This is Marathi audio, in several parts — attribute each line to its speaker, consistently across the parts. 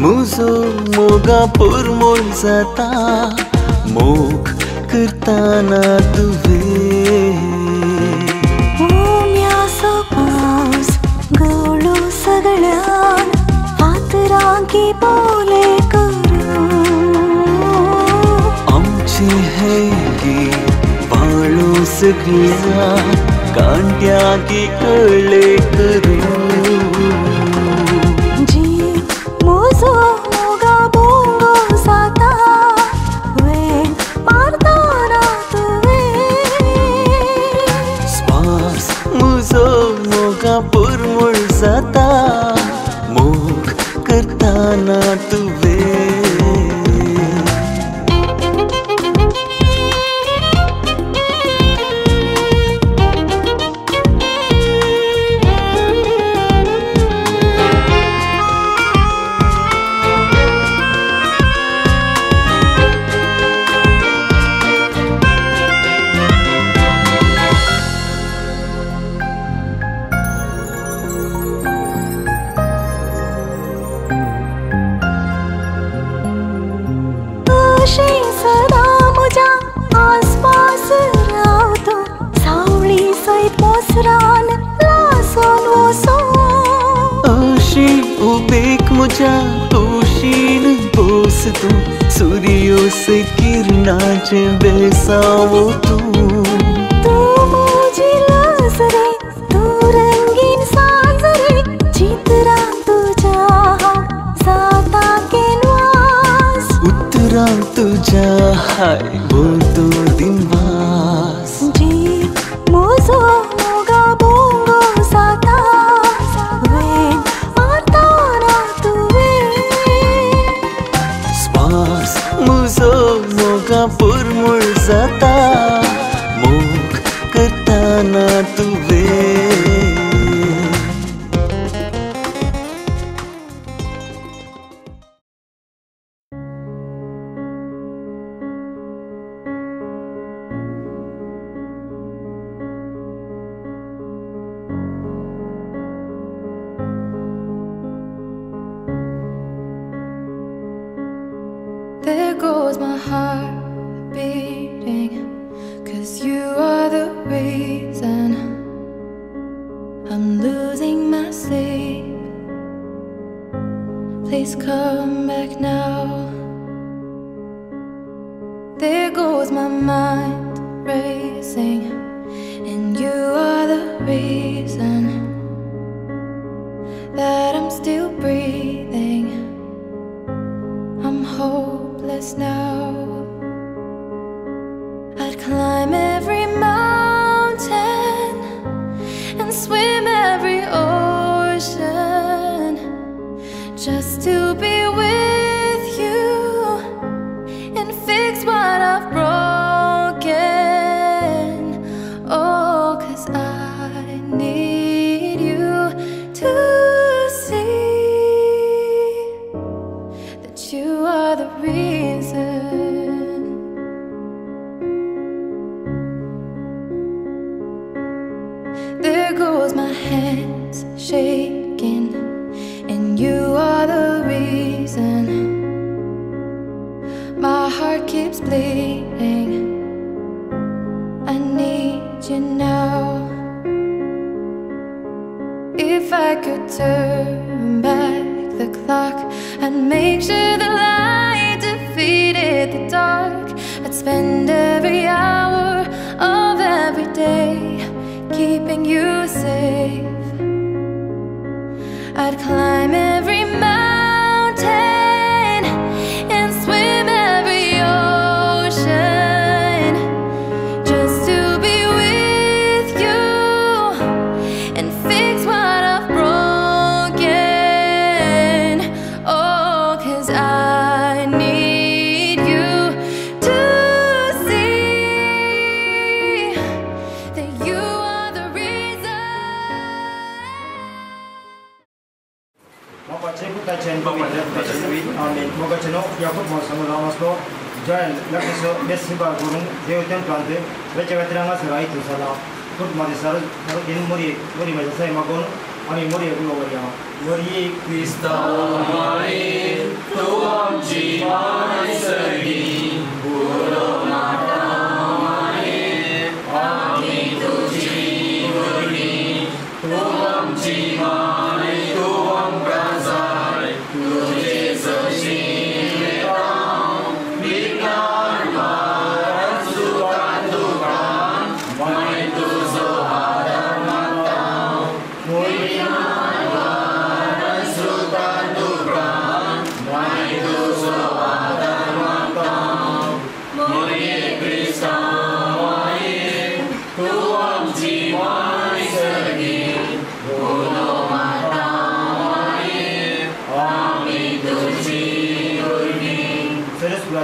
Speaker 1: मुजो मोगा पुरमोळ जाता मोग करताना तुवे
Speaker 2: ओम्यासो पावस गळो सगळ्यान फातरांकी बोले करू
Speaker 1: आमची हेगी वाळू सगळ्या कांट्याकी कळले करू
Speaker 2: मुजो मोगा बोंगो जाता वेळ मारताना तुवे
Speaker 1: स्वास मुजो मोगा पुरमोळ जाता मोग करताना तुवे
Speaker 2: सदा मुझा आसपास रावतो सावळी सैत मोसरान लासून वसो
Speaker 1: अशी उबेक मुझा तोशीन बोसतो सूर्यो से किरणाचे बेसावो तू
Speaker 2: मुझी लाजरे तू रंगीन साजरे चित्रा तुझ्या जाता केनवास
Speaker 1: उतरा तुझ्या हाय बोलतो दिनवास
Speaker 2: मुजो मोगा बोंगो जाता वेळ मारताना तुवे
Speaker 1: स्वास मुजो मोगा पुरमोळ जाता मोग करताना तुवे
Speaker 3: There goes my heart beating, 'cause you are the reason I'm losing my sleep. Please come back now. There goes my mind racing, and you are the reason that I'm still breathing. I'm hopeless now. I'd climb every mountain and swim every ocean just to be with you and fix what I've broken. Oh, 'cause I need you to see that you are the reason. There goes my hands shaking, and you are the reason my heart keeps bleeding. I need you now. If I could turn back the clock and make sure the light defeated the dark, I'd spend every hour of every day keeping you safe. I'd climb every mountain and swim every ocean just to be with you and fix what I've broken. Oh, 'cause I need you to see that you are the reason.
Speaker 4: Moga cheno yakut mo samulamaslo join lakiso mesiba gurung deoten plante vechavetranga sarai tu sala kut mari sar in muri ma sai magon ani muri gulo wariya muri Krista mari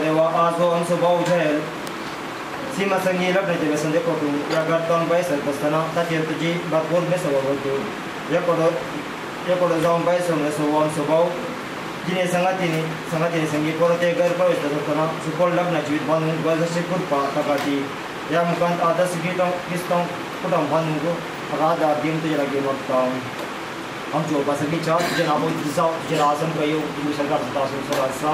Speaker 4: dewa azo anso bau jahel sima sangi labna je besande ko tu ya garton bai sal pastana ta tier tuji batbol me sawa tu ya kodo zaum bai so me so wan so bau jine sangatini sangi porote gar pa esta tana supol labna jit ban gwa se kur pa takati ya mukan ada sigitong kistong kudang banungo agada dim tu lagi notang हम जो बस अभी चार तुझे नामों दिशा तुझे राजन कयो तुझे सरकार दासों सरासा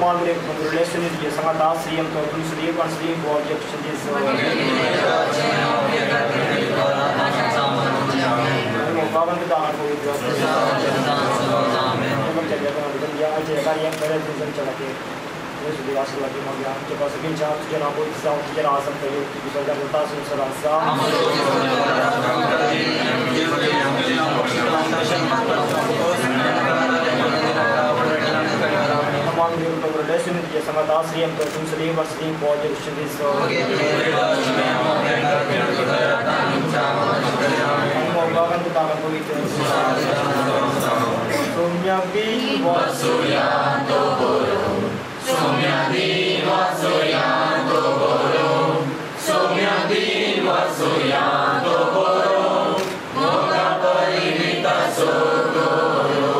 Speaker 4: मान ले रिलेशन ये संगा दास सीएम तो तुम सीएम पर सीएम बोल ये तुझे दिस बावन के दान को हम चले तो हम या आज कार्य करे तुझे चला के ये सुधी आशीर्वाद लगी मग या के पास भी चार तुझे नामों दिशा तुझे राजन कयो तुझे सरकार दासों सरासा मान ले तो रिलेशन ये संगा दास सीएम तो तुम सीएम पर सीएम बोल ये तुझे दिस बावन के दान को Somyadi Vasuryanto Guru Somyadi Vasuryanto Guru Somyadi Vasuryanto Guru Moga Parimita Soguru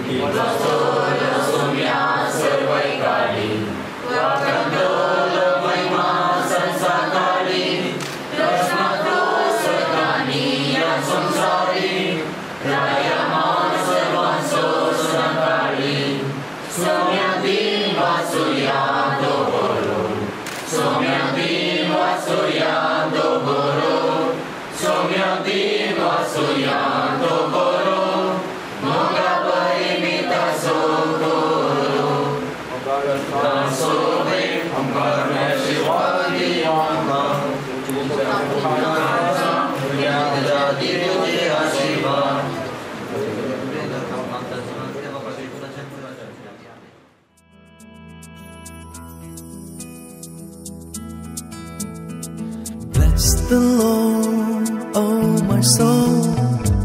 Speaker 4: Kita Sora Somya Sarvaikali Vakandola Maima Sansakali Rasmato Sakani Samsari Rayaman Sarvanso Sanakali Somyadi Vasuryanto Guru Somyadi Vasuryanto Guru Somyadi Vasuryanto Guru Moga Parimita Soguru Moga Sobe Amkarme Shivadi Amma Jadi Ashiva
Speaker 1: Bless the Lord, oh my soul,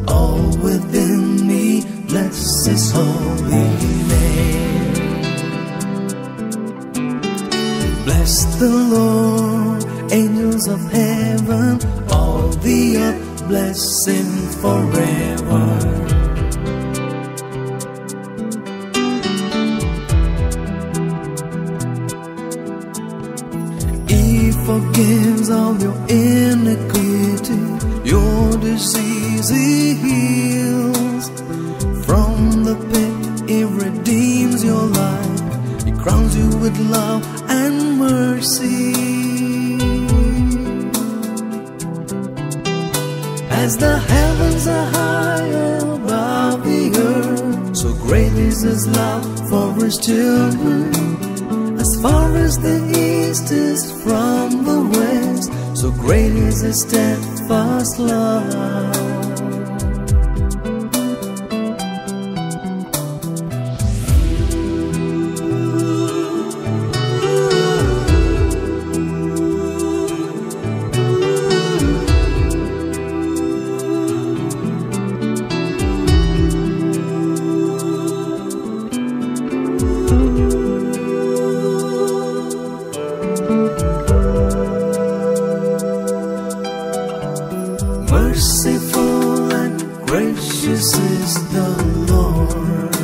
Speaker 1: all within me, bless His holy name. Bless the Lord, angels of heaven, all the earth, bless Him forever. Forgives all your iniquity, your disease He heals. From the pit He redeems your life, He crowns you with love and mercy. As the heavens are high above the earth, so great is His love for His children. As far as the east is from the west, so great is His steadfast love. Merciful and gracious is the Lord,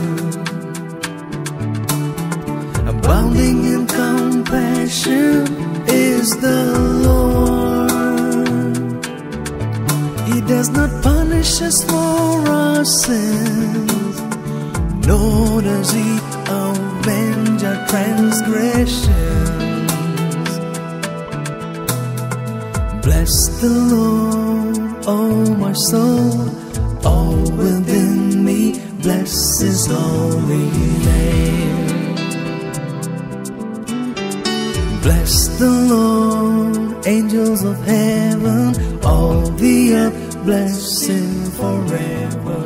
Speaker 1: abounding in compassion is the Lord. He does not punish us for our sins, nor does He avenge our transgressions. Bless the Lord, oh my soul, all within me, bless His holy name. Bless the Lord, angels of heaven, all the earth, bless Him forever.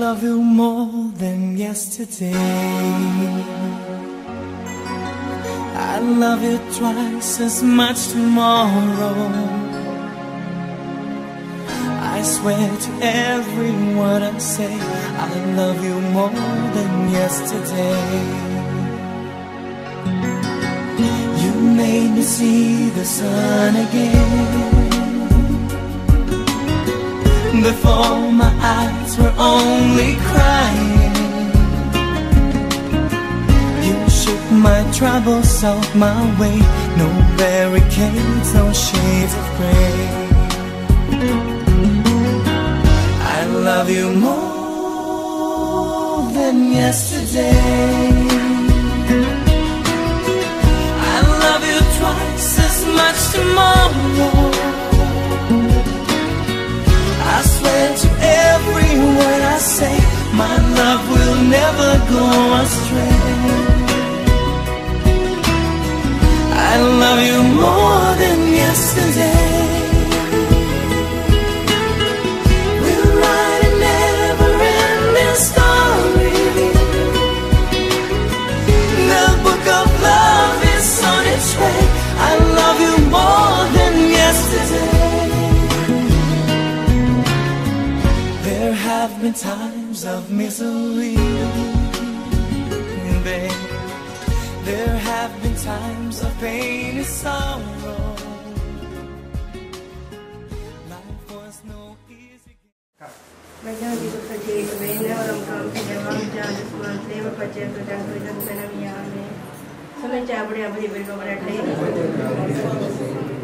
Speaker 1: love you more than yesterday. I love you twice as much tomorrow. I swear to every word I say, I love you more than yesterday. You made me see the sun again. Before my eyes were only crying. You shook my troubles off my way. No barricades, no shades of gray. I love you more than yesterday. I love you twice as much tomorrow. I swear to every word I say, my love will never go astray. I love you more than yesterday. We'll write a never-ending story. The book of love is on its way. I love you more than yesterday. There have been times of misery, babe. There have been times of pain and sorrow. Life was no easy.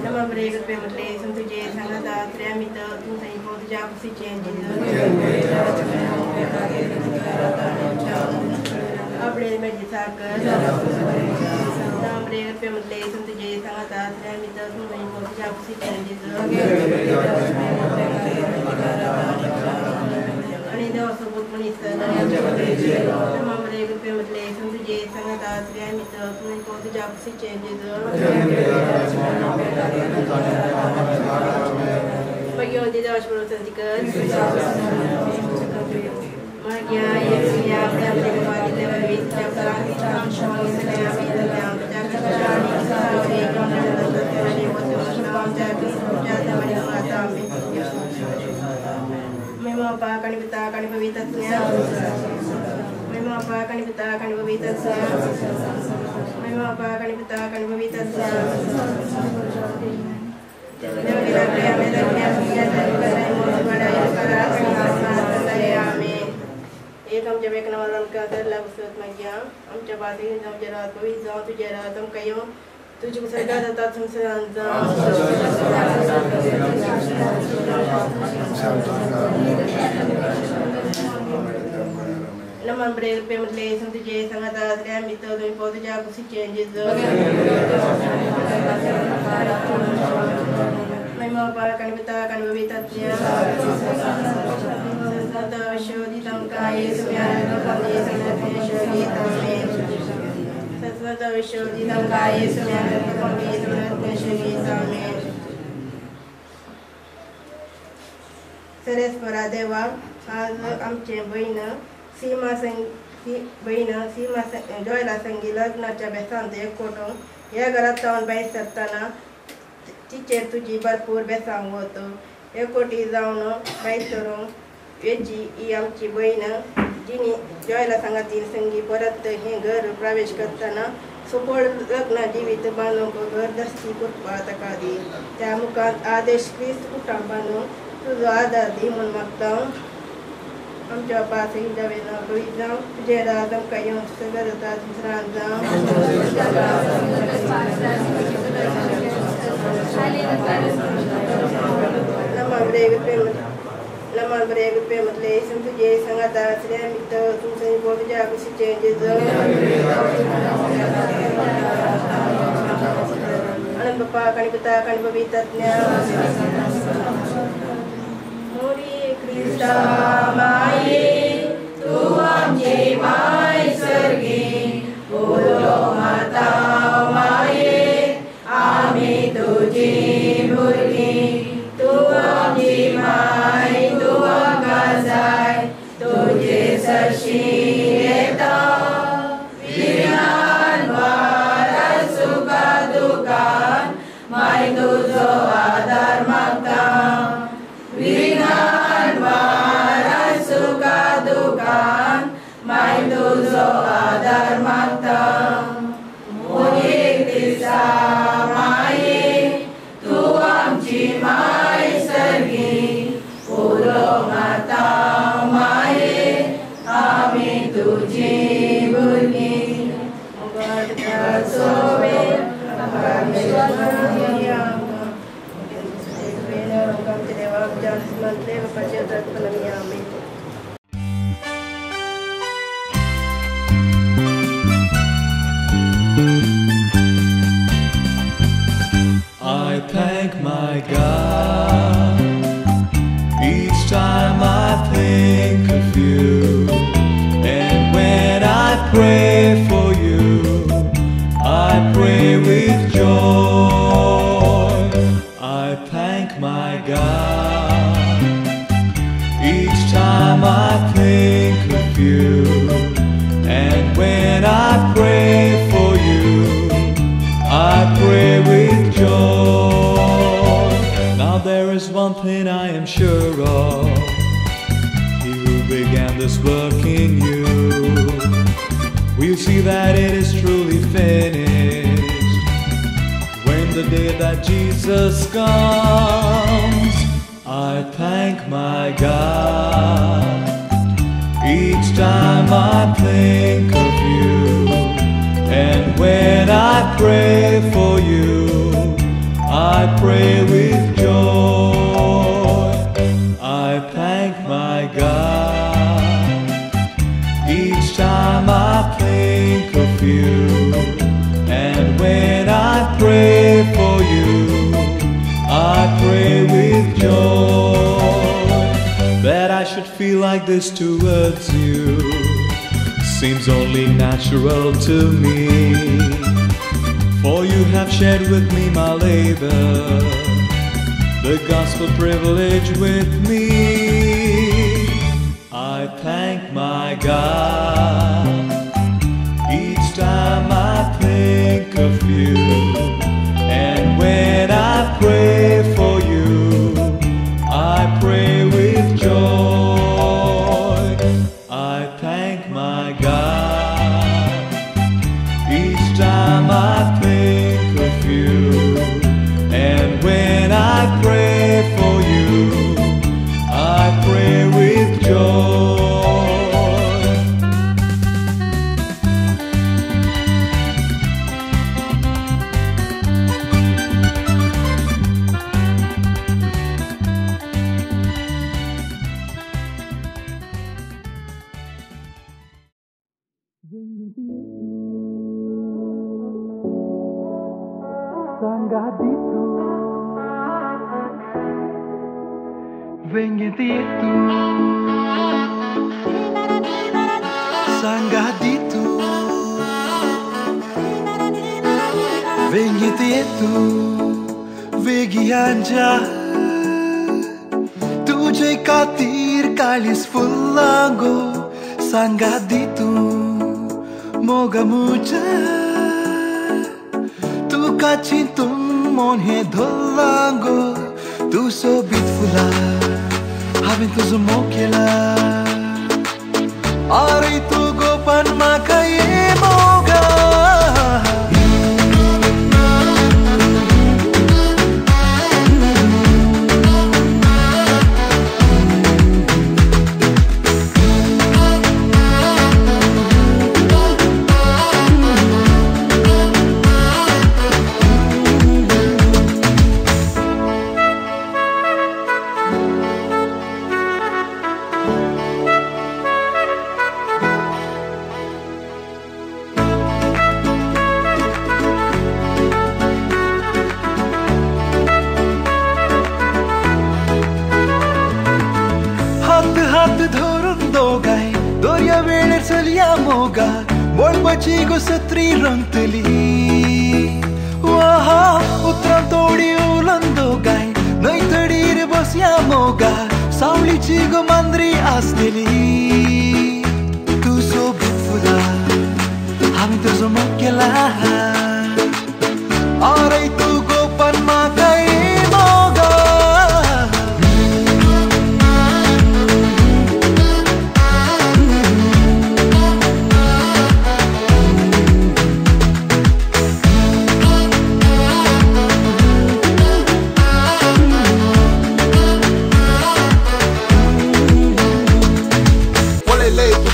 Speaker 5: Nama break pemutले संतुजे संगता त्र्यामित तू सही बहुत जाप सी चेंज अपने में जिता कर nama break pemutले संतुजे संगता त्र्यामित तू सही बहुत जाप सी चेंज अनिदा सबूत मनीष nama break pemutले संतुजे संगता त्र्यामित तू सही बहुत जाप सी change Bagaimana tidak harus berhentikan? Magia yang siap dan berkuat di dalam setiap orang dalam semua setiap dalam setiap hari sampai kemudian terjadi bersama jadi jadi manusia memang apa akan dibutakan pembicaranya memang apa akan dibutakan pembicaranya memang apa akan dibutakan pembicaranya एकम जब एक नवालन का दर लग सोच में गया हम जब आते हैं जब जरा तो ही जाओ तो जरा तुम कहो तुझको सरकार देता तुमसे अंजाम नमन ब्रेक पे मतलब संतुजे संगता श्रेय मित्र तो बहुत जाग कुछ चेंजेस मैं माँ पार कनिपता कनिपवितात्या संत शोधी तंकाये सुम्यान कपंजे संगते शोधी तंमे संत शोधी तंकाये सुम्यान कपंजे संगते शोधी तंमे सरेस्वरा देवा आज आमचे बहीण सीमा जोयला संगी लग्नाच्या बेसांत एकवटून या घरात जाऊन बाहेर सरताना तिचेर तुझी भरपूर बेसांग होतो एकवटी जाऊन बाहेर सरून वेची ही आमची बहीण जिने जोयला सांगातील संगी परत हे घर प्रवेश करताना सफळ लग्न जीवित बांधून घर दस्ती कुटपात कादी त्या मुखात आदेश ख्रिस्त कुटां बांधून तुझो आधार दी म्हणून मागता आमच्या पास ही जावे ना कोई जाऊं तुझे राधम कहीं उससे करता दूसरा जाऊं लम्हा ब्रेक पे मतलब इसमें तुझे संगता श्रेय मित्र तुमसे बहुत जाग कुछ चेंजेस अनंत पापा कनिपता कनिपवितात्या मोरी कृष्णा माये तू आमची माय स्वर्गी बोलो माता माये आम्ही तुझी भुरगी तू आमची माय तू आकाशाय तुझे దేవ పరిశుద్ధాత్మని ఆమేన్.
Speaker 1: I thank my God each time I think of you, and when I pray for you, I pray with joy. I thank my God each time I think of you, and when I pray for you, I pray with joy. Now there is one thing I am sure of: He who began this work in you will see that it is truly finished when the day that Jesus comes. I thank my God each time I think of you, and when I pray for you, I pray with joy. I thank my God each time I think of you, and when I pray for you, I pray with joy. That I should feel like this towards you seems only natural to me, for you have shared with me my labor, the gospel privilege with me. I thank my God each time I think of you, and when I pray for you, I pray with joy. I thank my God each time I think of you, and when I pray for you, I pray with joy.
Speaker 6: Sangadito, venha dito, Sangadito, venha dito, vegianja, tujhe katir kalis fulango, Sangadito, moga muja. Kacintum monhe dholango, tu so beautifula, having tu zumokela, are tu gopan makaye moga. Moga, bol bachigo satri rantali. Waha, utram todi ulando gai, nai tadir basya moga, sauli chigo mandri asnili. Tu so beautiful, hami tu so mokela. Arai tu gopan makai moga.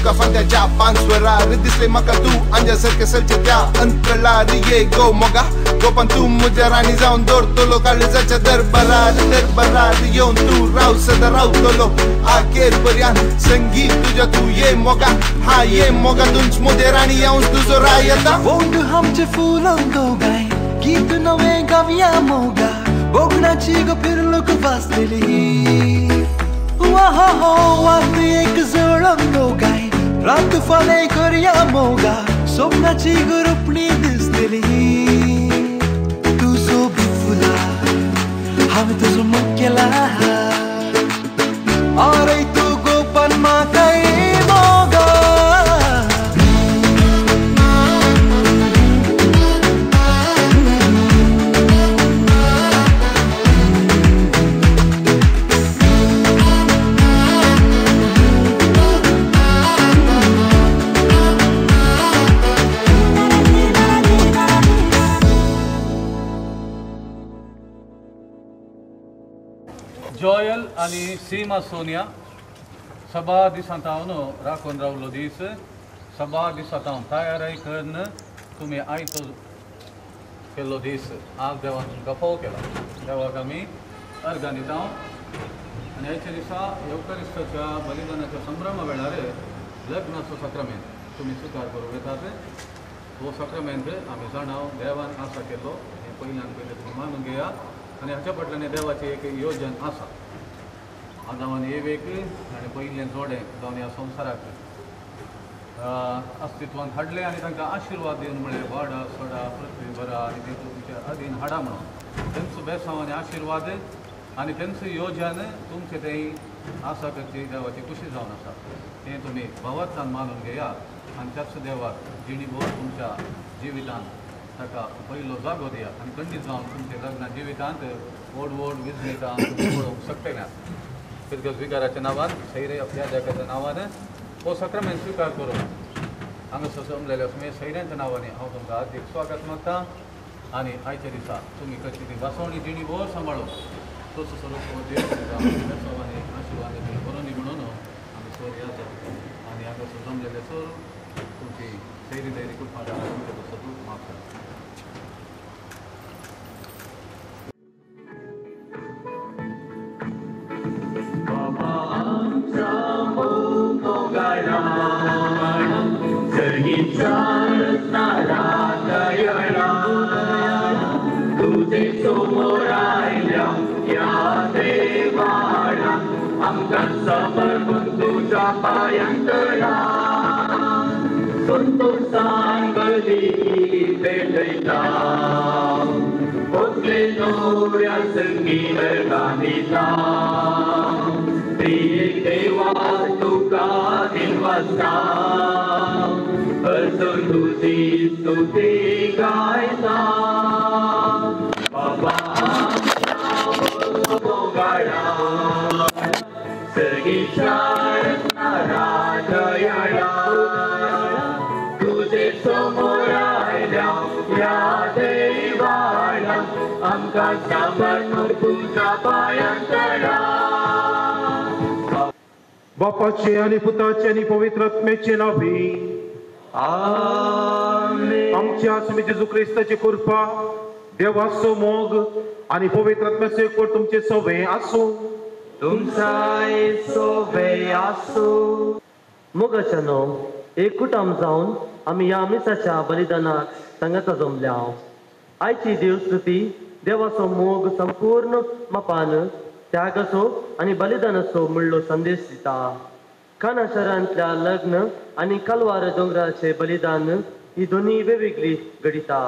Speaker 7: तुका फांत्याच्या पानस्वरार दिसले म्हाका तू अंजा सारखे सलचे त्या अंतरार ये गो मोगा गोपान तू म्हज्या राणी जावन दवरतलो काळजाच्या दरबारार येवन तू राव सदा रावतलो आखेर पर्यंत संगीत तुझ्या तू ये मोगा हा ये मोगा तुंच मुदे राणी येवन तुजो राय येता
Speaker 6: वोंड आमचे फुलं दोगाय गीत नवे गावया मोगा बोगणाची ग फिरलोक वाचलेली वात एक जळम दोगाय रात फाले करया मोगा स्वप्नाची ग रुपणी दिसलेली तू सोबी फुला हांवें तुजो मोग केला अरे तू गोपन म्हाकाय मोगा
Speaker 8: जॉयल आणि सीमा सोनिया सभा दिसांत हांव न्हू राखून रावलो दीस सभा दिसांत हांव तयारी करून तुमी आयतो केल्लो दीस आज देवान तुमकां फोव केला देवाक आमी अर्घां दिता आनी ह्याच्या दिसा येवकारिस्ताच्या बलिदानाच्या संभ्रमा वेळार लग्नाचो सक्रमेंत तुमी स्विकार करूंक येतात हो सक्रमेंत आमी जाणाव देवान आसा केलो हें पयल्यान पयलें तुमी मानून घेया आनी हाच्या फाटल्यान देवाचें एक योजन आसा आदामान येवेक आनी पयलें जोडें जावन ह्या संवसाराक अस्तित्वान हाडलें आनी तांकां आशिर्वाद दिवन म्हळ्यार वाडा सोडा पृथ्वी भरा आनी ते तुमच्या अधीन हाडा म्हणून तेंचो बेसांव आनी आशिर्वाद आनी तेंचो योजन तुमचें तें आसा करची देवाची खुशी जावन आसा तें तुमी भावार्थान मानून घेया आनी त्याच देवाक जिणीभर तुमच्या जिवितांत ताका पयलो जागो दिया आनी खंडीत जावन तुमच्या लग्ना जिवितांत व्हड व्हड विजनेतां पळोवंक शकतल्यात पितृ स्विकाराच्या नांवान सैरे आपल्या देकाच्या नांवान हो सक्रमेंत स्विकार करून हांगासर जमलेल्या सगळ्या सैऱ्यांच्या नांवांनी हांव तुमकां हार्दिक स्वागत मागता आनी आयच्या दिसा तुमी कशी ती वासवणी जिणी भर सांबाळून तसो स्वरूप देव तुमकां आनी आशिर्वाद करूनी म्हणून आमी सर येता आनी हांगासर जमलेले सर तुमची सैरी धैर्य खूब फाटा तुमचे तसो दूख मागता
Speaker 9: तुझे समोर आयल्या या देवाला आमकां समर्पून तुझ्या पांयांतळा संतोषान बली भेटयता भोगले नवऱ्या संगीत गाणिता प्रिय देवा तुका दिवसा अजून तुझी स्तुती गायता बाबा सर्गीच्या राजयाला तुझे समोर आयल्या या देवाला आमकां समर्पून तुझ्या पांयांतळा
Speaker 10: बापाचे आणि पुताचे आणि पवित्र आत्म्याचे नावे
Speaker 9: आमेन
Speaker 10: आमच्या स्वामी जेजू ख्रिस्ताची कृपा देवाचो मोग आणि पवित्र आत्म्याचो एकवट तुमचे सवे आसो
Speaker 9: तुमचाय सोबे आसो
Speaker 11: मोगाच्यानो एकूटाम जावन आमी ह्या मिसाच्या बलिदानाक सांगाता जमल्या आयची देवस्तुती देवाचो मोग संपूर्ण मापान त्यागाचो आनी बलिदानाचो म्हणलो संदेश दिता काना शारांतल्या लग्न आनी कलवार दोंगराचे बलिदान ही दोन्ही वेगवेगळी घडिता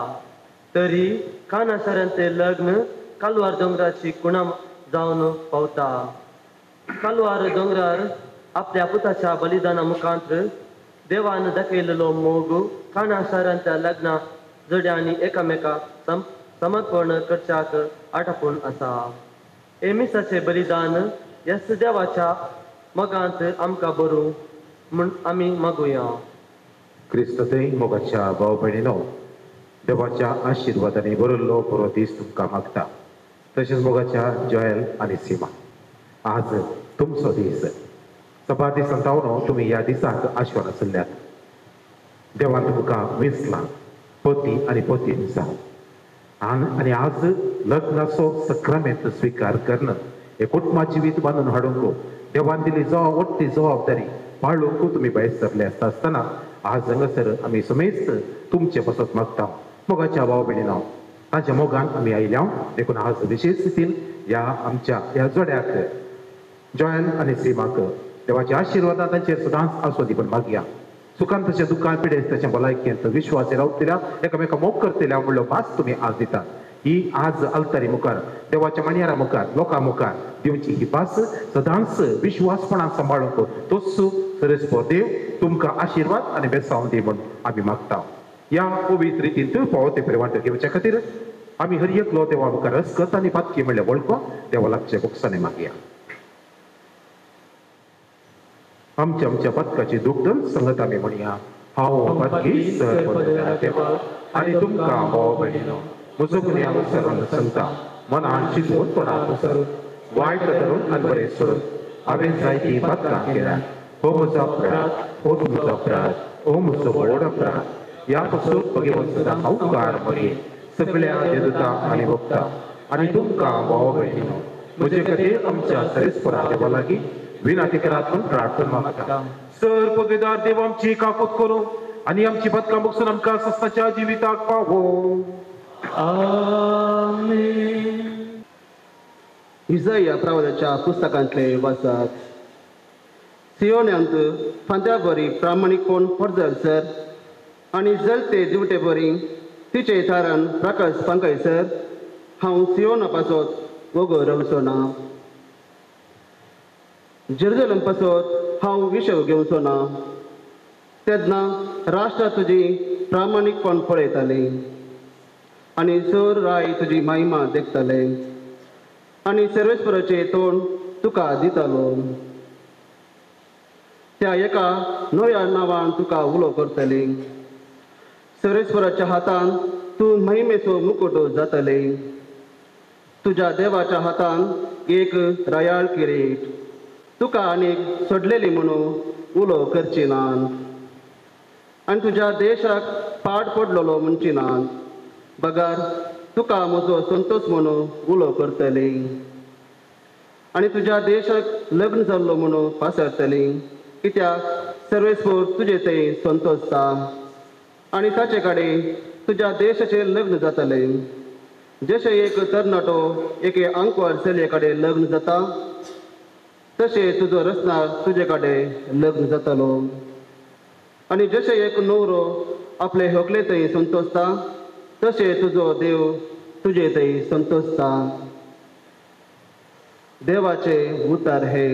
Speaker 11: तरी काना शारांतले लग्न कलवार दोंगराची कुणा जावन पावता कलवार दोंगरार आपल्या पुताच्या बलिदाना मुखांतर देवान दाखयलेलो मोग काना शारांतल्या लग्ना जोड्यांनी एकामेकाक समर्पण करच्याक आटापून आसा एमिसाचे बलिदान ह्याच देवाच्या मोगांत आमकां बरूं म्हूण आमी मागुया
Speaker 10: क्रिस्तते मोगाच्या भाव भयणीनो देवाच्या आशिर्वादाने बरल्लो बरो दीस तुमकां मागता तशेंच मोगाच्या जॉयल आनी सीमा आज तुमचो दीस सभाती संतावनो तुम्ही या दिसाक आश्वान आसल्यात. देवान तुमकां वेंचला पती आनी पती दिसा आनी आज लग्नाचो सक्रामेंत स्वीकार करणं हे कुटुंबा जिवीत बांदून हाडूंक देवान दिली व्हडली जबाबदारी पाळूंक तुम्ही भायर सरले आसतना आज हांगासर आमी समेस्त तुमचे बसत मागता. मोगाच्या भाव भयणीनो तांच्या मोगान आमी आयल्या देखून आज विशेष रितीन ह्या जोड्याक जॉयल आनी सीमाक देवाचे आशिर्वाद तांचेर सदांच आसो दिवून मागया. सुखान तशें दुखान पिडेस तशें भलायकेंत विश्वास रावतल्या एकामेका मोग करतल्या म्हणलो भास तुम्ही आज दितात. ही आज अल्तारी मुखार देवाच्या मणियारा मुखार लोकां मुखार दिवची ही भास सदांच विश्वासपणान सांबाळूंक तोच सरस्वो देव तुमकां आशिर्वाद आनी बेसांव दी म्हूण आमी मागता. या पवित्र रितीन तूं पावते परिवार घेवच्या खातीर आमी हर एकलो देवा मुखार अस्कत आनी पातकी म्हणलें वळखो देवा लागचे बोक्साने मागया. आमच्या पदकाची दुखदन संगत आमी म्हणया. हांव पदकी सर देवा आनी तुमकां भाव भयणीनो म्हजो गुन्यांव सरून सांगता मनान चिंतून तोंडाक सरून वायट धरून आनी बरें सोडून हांवें जायतीं पदकां केल्यात. हो म्हजो अपराध हो तुमचो अपराध हो म्हजो व्हड अपराध. या पासून भगवंत सदां हांव उपकार मागे सगळ्या देवता आनी भक्ता आनी तुमकां भाव भयणीनो म्हजे खातीर आमच्या सरेस्परा देवा लागीं विनातिकरातून प्रार्थना मागता. सर पगेदार देव आमची काकूत करूं आनी आमची पदकां बगसून आमकां सस्ताच्या जिविताक पावो.
Speaker 12: आमेन. इसाया प्रवादाच्या पुस्तकांतले वाचप. सियोनांत फांत्या बरी प्रामाणीकपण पडजळसर आनी जलते दिवटे बरी तिचे थारान प्रकाश पंकयसर हांव सियोना पासत वगो रावचो ना. जेरुसलेम पासत हांव विशव घेवचो ना. तेन्ना राष्ट्रां तुजी प्रामाणीकपण पळयताली आनी चोर राय तुजी महिमा देखताले आनी सर्वेस्पराचे तोंड तुका दितालो. त्या एका नव्या नांवान तुका उलो करतले. सर्वेस्पराच्या हातान तूं महिमेचो मुकुट जातले. तुज्या देवाच्या हातान एक रायाळ किरीट. तुका आनीक सोडलेली म्हणून उलो करची नात आनी तुज्या देशाक पाड पडलेलो म्हणची नात. बगार तुका म्हजो संतोष म्हणून उलो करतली आनी तुज्या देशाक लग्न जाल्लो म्हणून पासरतली. कित्याक सर्वेस्पर तुजे थंय संतोषता आनी ताचे कडेन तुज्या देशाचें लग्न जातले. जशें एक तरणाटो एके आंकवार चलये कडेन लग्न जाता तशें तुजो रचनार तुजे कडेन लग्न जातलो. आनी जशें एक न्हवरो आपले होगले थंय संतोषता तशें तुजो देव तुजे थंय संतोषता. देवाचे उतर हे.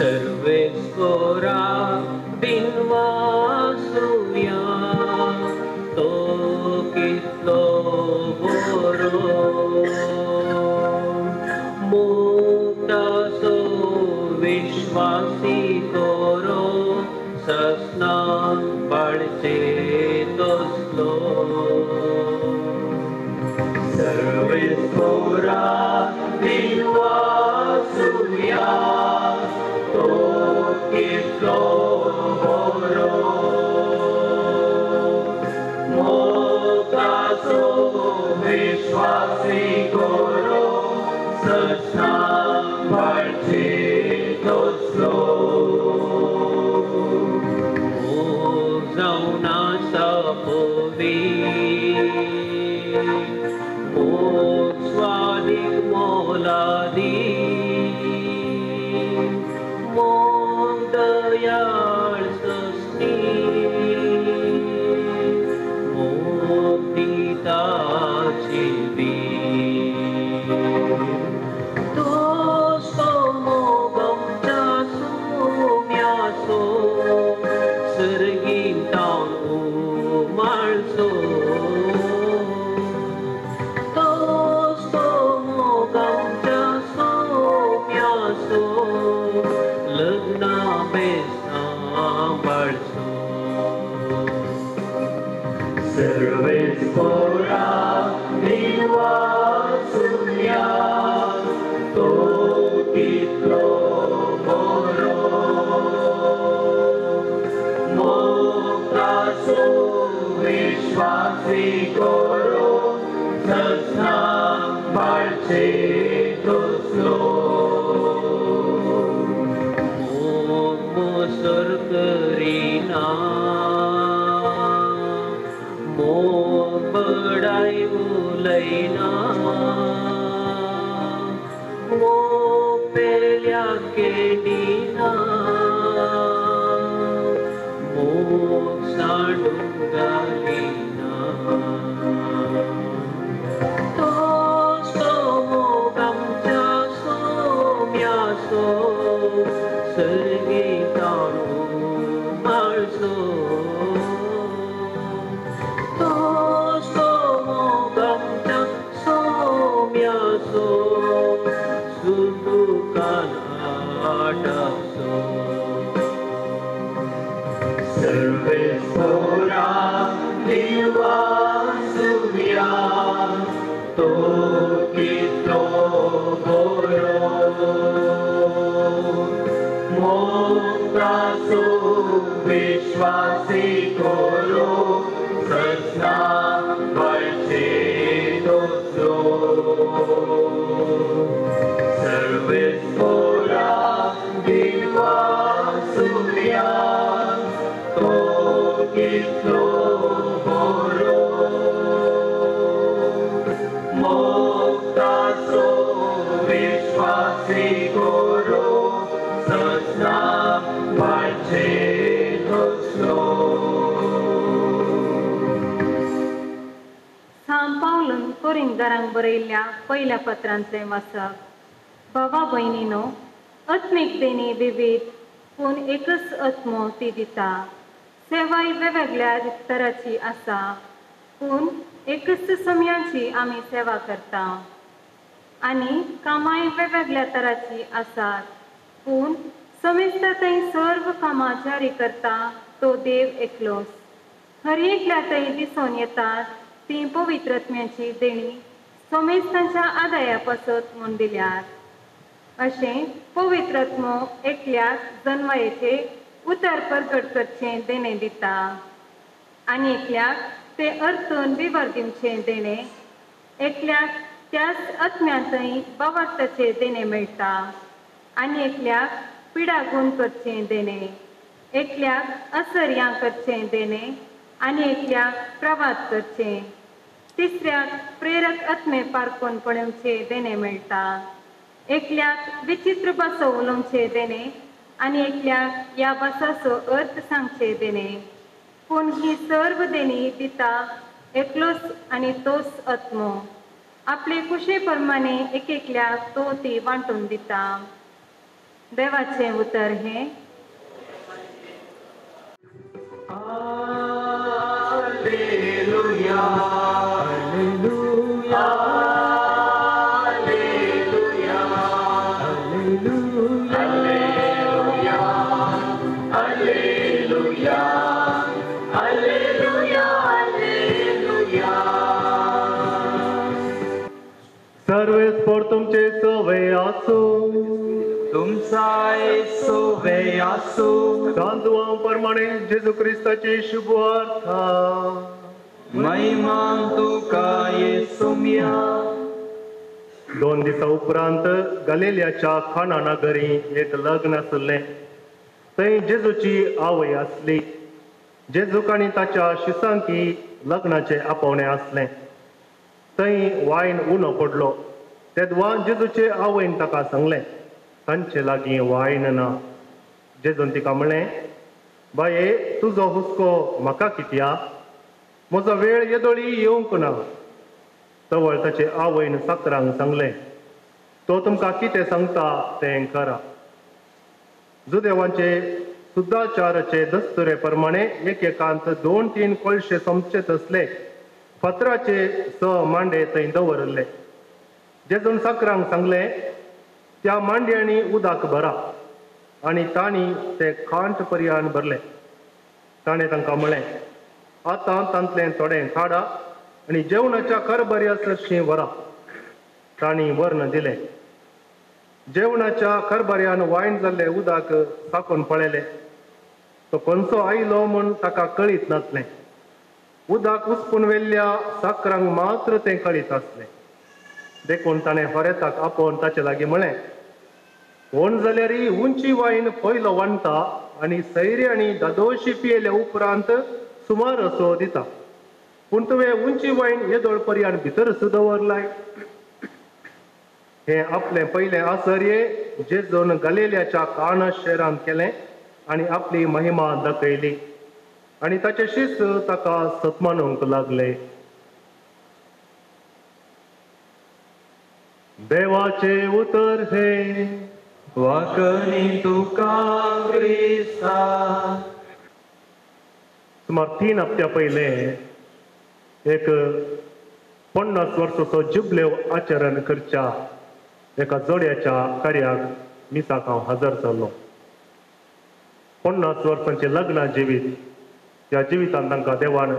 Speaker 9: सर्वेस्वरा बिनवासुया तो कितलो बरो मोक्ताचो विश्वासी करो ससना बाळचे तसलो. सर्वेस्वरा बिनवासुया तो कितलो बरो मोक्ताचो विश्वासी करो ससना बाळचे तसलो. ओ जावन आसा पवी ओ स्वादीक मोलादी मोग दयाळ सस्ती मोग दिताची बी दोस्तो मोगमच्या सोम्यासो सर्गीन तावन उमाळचो. दोस्तो मोगमच्या सोम्यासो लग्ना बेसांभाळसो सर्वेस्परा निवासुया तो कितलो बरो मोक्तासो विश्वासी करो सजना बाळचे दोसलो मोसर करीना मो बडाई उलैना मो पेल्या केडीना मो साडुंगालीना तो सोमो गमच्या सोम्यासो सर्गीताणू माळसो तो सोमो गमच्या सोम्यासो सुदुकानाटासो सर्वेस्परा निवासुया तो कितलो बरो मोक्तासो विश्वासी करो सजना बाळचे दोसलो सर्वेस्परा निवासुया तो कितलो बरो मोक्तासो विश्वासी करो सजना बाळचे दोसलो
Speaker 13: सांत पावलन कोरिंथांक बरयल्ल्या पयल्या पत्रांतलें वाचप. भावा भयणीनो, आत्मीक देणी विविध पूण एकच आत्मो ती दिता. सेवाय वेगवेगळ्या तराची आसा पूण एकच समयाची आमी सेवा करता. आनी कामाय वेगवेगळ्या तराची आसात पूण समेस्ता थंय सर्व कामां जारी करता तो देव एकलोच. हर एकल्या थंय दिसून येतात ती पवित्रत्म्याची देणी समेस्तांच्या आदाया पासत म्हूण दिल्यात. अशें पवित्रत्मो एकल्याक जन्मायेचे उतर परगट करचें देणें दिता आनी एकल्याक ते अर्थून विवर दिवचें देणें. एकल्याक त्याच आत्म्यांतय बावार्थाचें देणें मेळटा आनी एकल्याक पिडा गूण करचें देणें. एकल्याक असर्यां करचें देणें आनी एकल्याक प्रवाद करचें. तिसऱ्याक प्रेरक आत्मे पारखून पळोवचें देणें मेळटा. एकल्याक विचित्र भासो उलोवचें देणें आनी एकल्याक ह्या भासाचो अर्थ सांगचें देणें. पूण ही सर्व देणी दिता एकलोच आनी तोच आत्मो. आपले कुशे प्रमाणे एकल्याक तो ती वांटून दिता. देवाचें उतर हें.
Speaker 9: Alleluia, Alleluia, Alleluia, Alleluia, Alleluia, Alleluia.
Speaker 14: Sarves पर तुमचे सवय आसो,
Speaker 15: तुमचाय सवय आसो.
Speaker 14: तांदुळां प्रमाणे जेजू क्रिस्ताची शुभवार्ता.
Speaker 15: महिमान तुका येसुम्या.
Speaker 14: 2 दिसा उपरांत गलिल्याच्या खाना नगरी एक लग्न आसलें. थंय जेजूची आवय आसली. जेजूक आनी ताच्या शिसांकी लग्नाचें आपोवणें आसलें. थंय वायन उणो पडलो. तेदवा जेजूचे आवयन ताका सांगलें, तांचे लागीं वायन ना. जेजून तिका म्हणलें, बाये, तुजो हुस्को म्हाका कित्या? म्हजो वेळ येदोळी येवंक ना. तवळ ताचे आवयन साकरांक सांगलें, तो तुमकां कितें सांगता तें करा. जुदेवांचे सुद्दाचाराचे दस्तुरे प्रमाणे एकेकांत 2-3 कळशे समचे तसले फातराचे 6 मांडे थंय दवरले. जेजून साकरांक सांगलें, त्या मांड्यांनी उदक भरा. आनी तांणी ते खांट पर्यान भरले. ताणें तांकां म्हळें, आतां तांतलें थोडें काडा आनी जेवणाच्या करबऱ्यासरशीं व्हरा. तांणी वर्ण दिलें. जेवणाच्या करबऱ्यान वायण जाल्लें उदक साकून पळयलें. तो खंयचो आयलो म्हूण ताका कळीत नासलें. उदक उसपून व्हेल्ल्या साकरांक मात्र तें कळीत आसलें. देखून ताणें होरेताक आपोवन ताचे लागीं म्हळें, कोण जाल्यारय उंची वायन पयलो वांडटा आनी सैऱ्यांनी दादोशी पियेले उपरांत सुमार असो दिता. पूण तुवें उंची वायन येदोळ पर्यान भितरच दवरलाय. हें आपलें पयलें आसर्ये जेजून गलिलेयाच्या काना शहरांत केलें आनी आपली महिमा दाखयली. आनी ताचे शिष्य ताका सतमानूंक लागले. देवाचे उतर हे
Speaker 15: वाकणी तुका क्रिस्ता.
Speaker 14: सुमार 3 हप्त्या पयले एक 50 वर्साचो जुबलेव आचरण करच्या एका जोड्याच्या कार्याक मिसाक हांव हजर जाल्लो. 50 वर्सांचें लग्न जिवीत. ह्या जिवितांत तांकां देवान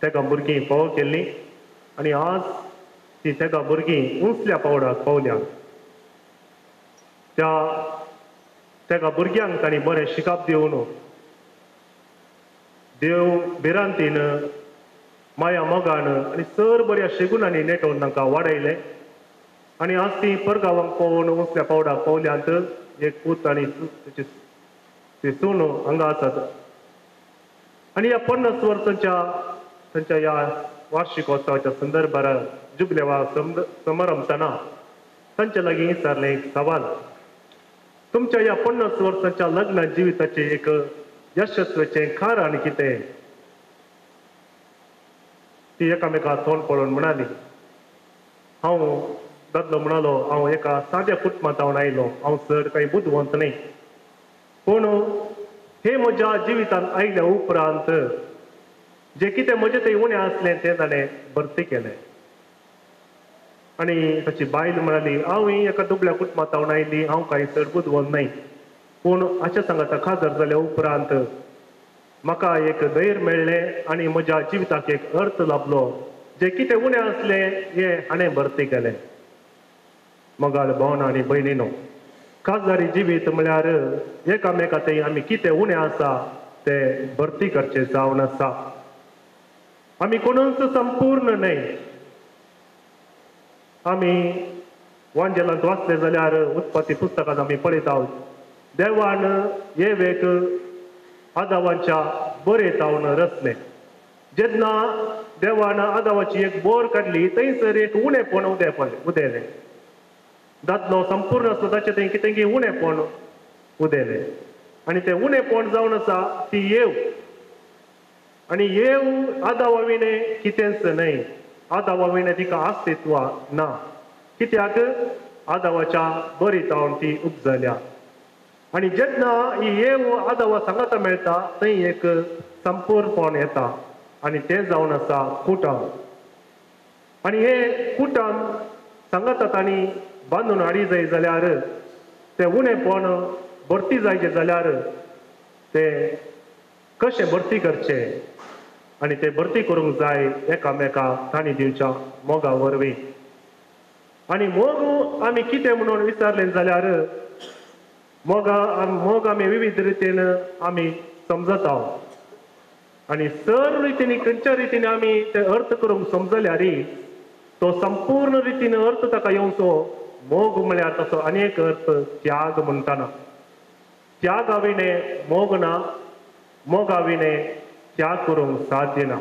Speaker 14: तेका भुरगीं फावो केल्लीं आनी आज ती तेका भुरगीं उंचल्या पावडाक पावल्या. तेका भुरग्यांक तांणी बरें शिकप दिवन देव भिरांतीन माया मोगान आनी सर बऱ्या शेगुणांनी नेटोवन तांकां वाडयलें. आनी आज ती परगांवाक पावून उंचल्या पावडाक पावल्यांत एक पूत आनी ती सून हांगा आसात. आनी ह्या 50 वर्सांच्या तांच्या ह्या वार्षिकोत्सवाच्या संदर्भार जुबलेवा समारंभताना तांचे लागीं विचारलें एक सवाल. तुमच्या ह्या 50 वर्सांच्या लग्न जिविताचें एक यशस्वीचें कारण कितें? ती एकामेका तोंड पळोवन म्हणाली, हांव दादलो म्हणालो, हांव एका साद्या कुटुंबांतावन आयलो. हांव चड कांय बुदवंत न्ही. पूण हे म्हज्या जिवितांत आयल्या उपरांत जें कितें म्हजें थंय उणें आसलें तें ताणें भरती केलें. आनी ताची बायल म्हणाली, हांवूय एका दुबळ्या कुटुंबांतावन आयली. हांव कांय चड बुदवंत न्ही. पूण हाच्या सांगाता खाजर जाल्या उपरांत म्हाका एक धैर्य मेळ्ळें आनी म्हज्या जिविताक एक अर्थ लाभलो. जें कितें उणें आसलें हें हाणें भरती केलें. मोगाळ भावना आनी भयणीनो, खासदारी जिवीत म्हळ्यार एकामेका थंय आमी कितें उणें आसा तें भरती करचें जावन आसा. आमी कोणूच संपूर्ण न्हय. आमी वांजेलांत वाचलें जाल्यार उत्पत्ती पुस्तकांत आमी पळयता देवान येवेक आदावाच्या बरेतावन रचलें. जेन्ना देवान आदावाची एक बोर काडली थंयसर एक उणेपण उदेलें. दादलो संपूर्ण आसलो ताचें थंय कितेंय उणेपण उदेलें. आनी तें उणेपण जावन आसा ती येव. आनी येव आदावा विणें कितेंच न्हय. आदावा विणें तिका अस्तित्व ना. कित्याक आदावाच्या बरीतावन ती उपजल्या. आनी जेन्ना ही येव आदावा सांगाता मेळटा थंय एक संपूर्णपण येता आनी तें जावन आसा कुटुंब. आनी हे कुटुंब सांगातांनी बांदून हाडी जाय जाल्यार तें उणेपण भरती जायचें जाल्यार तें कशें भरती करचें आनी तें भरती करूंक जाय एकामेका तांणी दिवच्या मोगा वरवीं. आनी मोग आमी कितें म्हणून विचारलें जाल्यार मोग आमी विविध रितीन आमी समजता. आनी सर रितीनी खंयच्या रितीन आमी ते अर्थ करूंक समजल्यार तो संपूर्ण रितीन अर्थ ताका येवचो. मोग म्हळ्यार ताचो अनेक अर्थ त्याग म्हणटाना. त्यागा विणें मोग ना. मोगा विणें त्याग करूंक साध्य ना.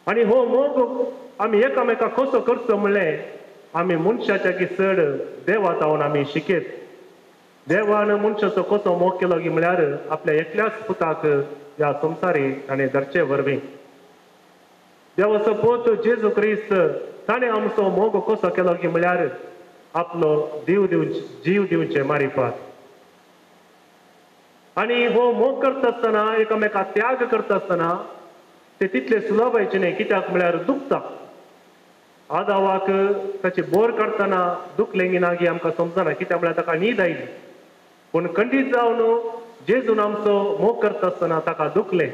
Speaker 14: आनी हो मोग आमी एकामेकाक कसो करचो म्हणलें आमी मनशाच्या की चड देवातावन आमी शिकेत. देवान मनशाचो कसो मोग केलो की म्हळ्यार आपल्या एकल्याच पुताक ह्या संवसारी ताणें धरचे वरवीं. देवाचो पोत जेजू क्रिस्त ताणें आमचो मोग कसो केलो की म्हळ्यार आपलो जीव दिवचे मारिफात. आनी हो मोग करता आसतना एकामेकाक त्याग करता आसतना ते तितले सुलभ जायचे न्ही. कित्याक म्हळ्यार दुखता. आदावाक ताची बोर काडटना दुखलेंगी नागी आमकां समजना कित्याक म्हळ्यार ताका न्हीद आयली पूण खंडीत जावन जेजून आमचो मोग करता आसतना ताका दुखलें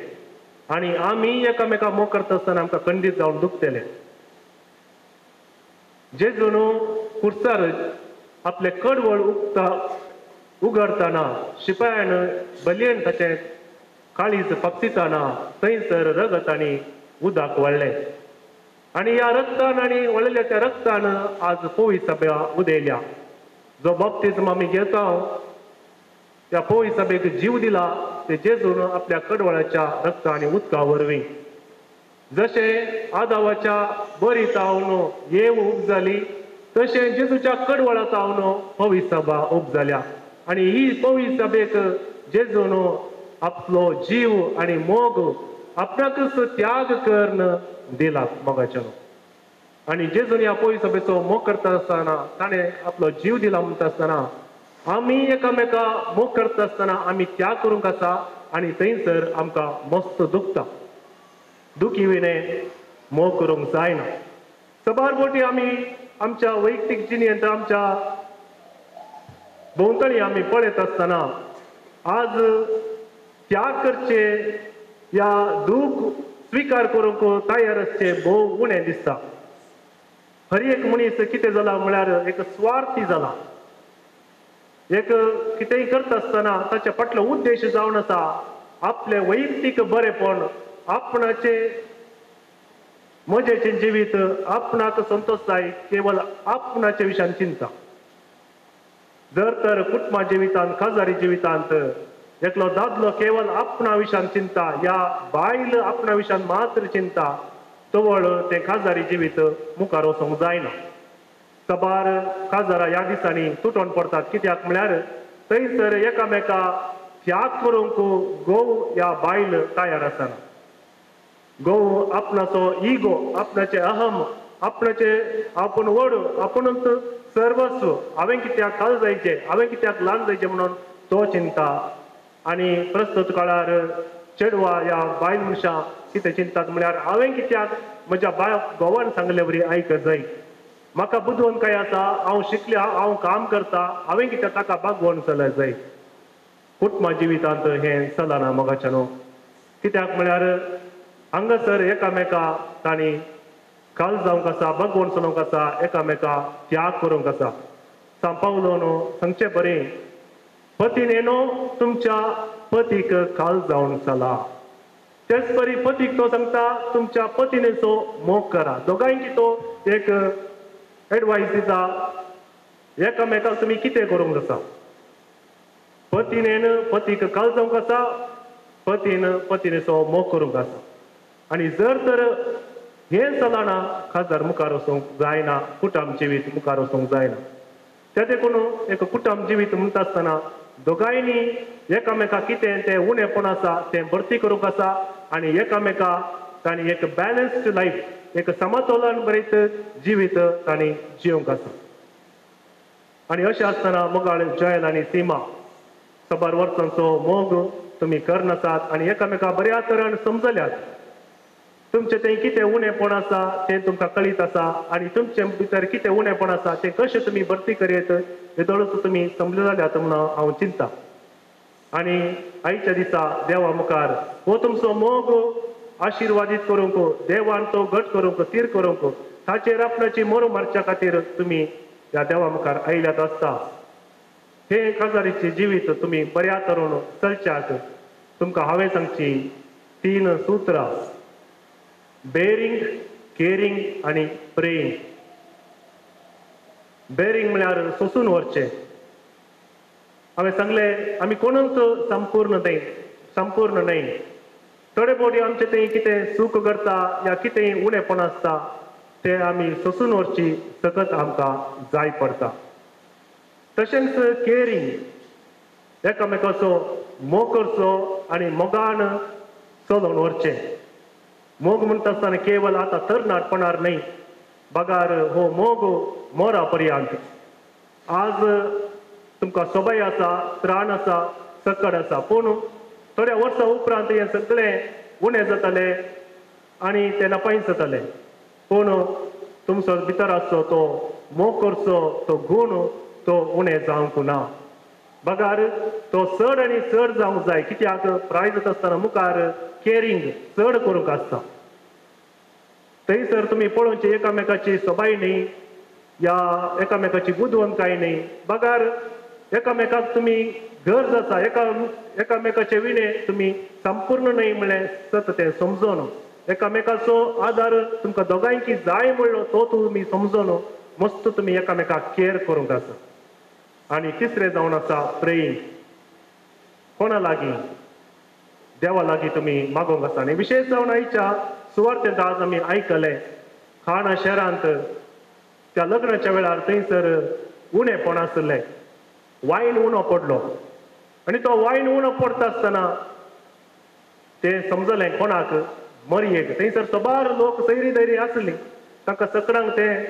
Speaker 14: आनी आमी एकामेकाक मोग करता आसतना आमकां खंडीत जावन दुखतले जेजून कुर्सार आपले कडवळ उगडतना शिपायान बलयेन ताचें काळीज पक्षिताना थंयसर रगत आनी उदक वळ्ळें आनी ह्या रक्तान आनी वळिल्ल्या त्या रक्तान आज पोवी सभा उदेल्या जो बप्तिस्म आमी घेता त्या पोवी सभेक जीव दिला ते जेजून आपल्या कडवळाच्या रक्ता आनी उदका वरवीं जशें आदावाच्या बरी तावन येव उब जाली तशें जेजूच्या कडवळा तावन पोवी सभा उब जाल्या आनी ही पोवी सभेक जेजून आपलो जीव आनी मोग आपणाकच त्याग करून दिला मोगाच्यान आनी जेजून ह्या पोवी सभेचो मोग करता आसतना ताणें आपलो जीव दिला म्हणटा आसतना आमी एकामेका मोग करता आसतना आमी त्याग करूंक आसा आनी थंयसर आमकां मस्त दुखता दुखी विणें मोग करूंक जायना सबार बोटी आमी आमच्या वैयक्तीक जिणेंत आमच्या भोंवतणी आमी पळयत आसतना आज त्याग करचे या दूख स्विकार करूंक तयार आसचे भोव उणें दिसता हर एक मनीस कितें जाला म्हळ्यार एक स्वार्थी जाला एक कितेंय करता आसतना ताचे फाटलो उद्देश जावन आसा आपले वैयक्तीक बरेपण आपणाचे मजेचें जिवीत आपणाक संतोश जाय केवळ आपणाच्या विशयान चिंता जर तर कुटुंबा जिवितांत खाजारी जिवितांत एकलो दादलो केवळ आपणा विशयान चिंता या बायल आपणा विशयान मात्र चिंता तवळ तें खाजारी जिवीत मुखार वचोंक जायना सबार काजारां ह्या दिसांनी तुटोन पडटात कित्याक म्हळ्यार थंयसर एकामेका त्याग करूंक घोव या बायल तयार आसना घोव आपणाचो इगो आपणाचे अहम आपणाचे आपूण व्हड आपुणूच सर्वस्व हांवें कित्याक काल जायचें हांवें कित्याक ल्हान जायचें म्हणून तो चिंता आनी प्रस्तुत काळार चेडवा या बायल मनशां कितें चिंतात म्हळ्यार हांवें कित्याक म्हज्या घोवान सांगले वरी आयकत जाय म्हाका बुदवण काय आसा हांव शिकल्या हांव काम करता हांवें कित्याक ताका बागवण चलय जाय कुटुंबा जिवितांत हें चलना मोगाच्या न्हू कित्याक म्हळ्यार हांगासर एकामेका तांणी काल जावंक आसा बागवण चलोवंक आसा एकामेका त्याग करूंक आसा सांपावलो न्हू सांगचें बरें पतीनेनो तुमच्या पतीक काल जावन चला तेच परी पतीक तो सांगता तुमच्या पतीनेचो मोग करा दोगांयकी तो एक एडवायस दिता एकामेकाक तुमी कितें करूंक जाता पतीनेन पतीक काल जावंक आसा पतीन पतीनेचो मोग करूंक आसा आनी जर तर हें चलना खासदार मुखार वचोंक जायना कुटुंब जिवीत मुखार वचोंक जायना ते देखून एक कुटुंब जिवीत म्हणटा आसतना दोगांयनी एकामेकाक कितें तें उणेपण आसा तें भरती करूंक आसा आनी एकामेका तांणी एक बॅलन्स्ड लायफ एक समतोलन बरीत जिवीत तांणी जिवंक आसा आनी अशें आसतना मोगाळ जयल आनी सीमा सबार वर्सांचो मोग तुमी करनासात आनी एकामेका बऱ्या तरेन समजल्यात तुमचें तें कितें उणेपण आसा तें तुमकां कळीत आसा आनी तुमचे भितर कितें उणेपण आसा तें कशें तुमी भरती करीत हेदोळूच तुमी समजले जाल्यात म्हणून हांव चिंता आनी आयच्या दिसा देवा मुखार हो तुमचो मोग आशिर्वादीत करूंक देवान तो घट करूंक तीर करूंक ताचेर आपणाची मोर मारच्या खातीर तुमी ह्या देवा मुखार आयल्यात आसता हे काजारीचे जिवीत तुमी बऱ्या तरेन चलच्यात तुमकां हांवें सांगची 3 सुत्रां बेरिंग केरिंग आनी प्रेइंग बेरिंग म्हळ्यार सोंसून व्हरचें हांवें सांगलें आमी कोणूच संपूर्ण न्हय थोडे फावटी आमचें तें कितें सूख करता या कितेंय उणेपण आसता तें आमी सोंसून व्हरची सतत आमकां जाय पडटा तशेंच केरिंग एकामेकाचो मोग करचो आनी मोगान चलोवन व्हरचें मोग म्हणटा आसतना केवळ आतां तरणाटपणार न्हय बगार हो मोग मोरा पर्यंत आज तुमकां सोबाय आसा त्राण आसा सकड आसा पूण थोड्या वर्सां उपरांत हें सगळें उणें जातालें आनी तें नापायस जातालें पूण तुमचो भितर आसचो तो मोग करचो तो गूण तो उणें जावंक ना. बगार तो चड आनी चड जावंक जाय कित्याक प्राय जाता आसतना मुखार केरींग चड करूंक आसता. थंयसर तुमी पळोवचे एकामेकाची सबायणी या एकामेकाची बुदवंतकायणी बगार एकामेकाक तुमी गरज आसा एकामेकाचे विणे तुमी संपूर्ण न्हय म्हणलें सत तें समजोन एकामेकाचो आदार तुमकां दोगांयकी जाय म्हणलो तो तुमी समजोन मस्त तुमी एकामेकाक केअर करूंक आसा. आनी तिसरें जावन आसा प्रेयींग. कोणा लागीं देवा लागीं तुमी मागोवंक आसा. आनी विशेश जावन आयच्या सुवार्थेंत आज आमी आयकलें खाणा शहरांत त्या लग्नाच्या वेळार थंयसर उणेपण आसलें. वायन उणो पडलो आनी तो वायन उणो पडटा आसतना तें समजलें कोणाक मरयेक. थंयसर सबार लोक सैरी दैरी आसलीं तांकां सकडांक तें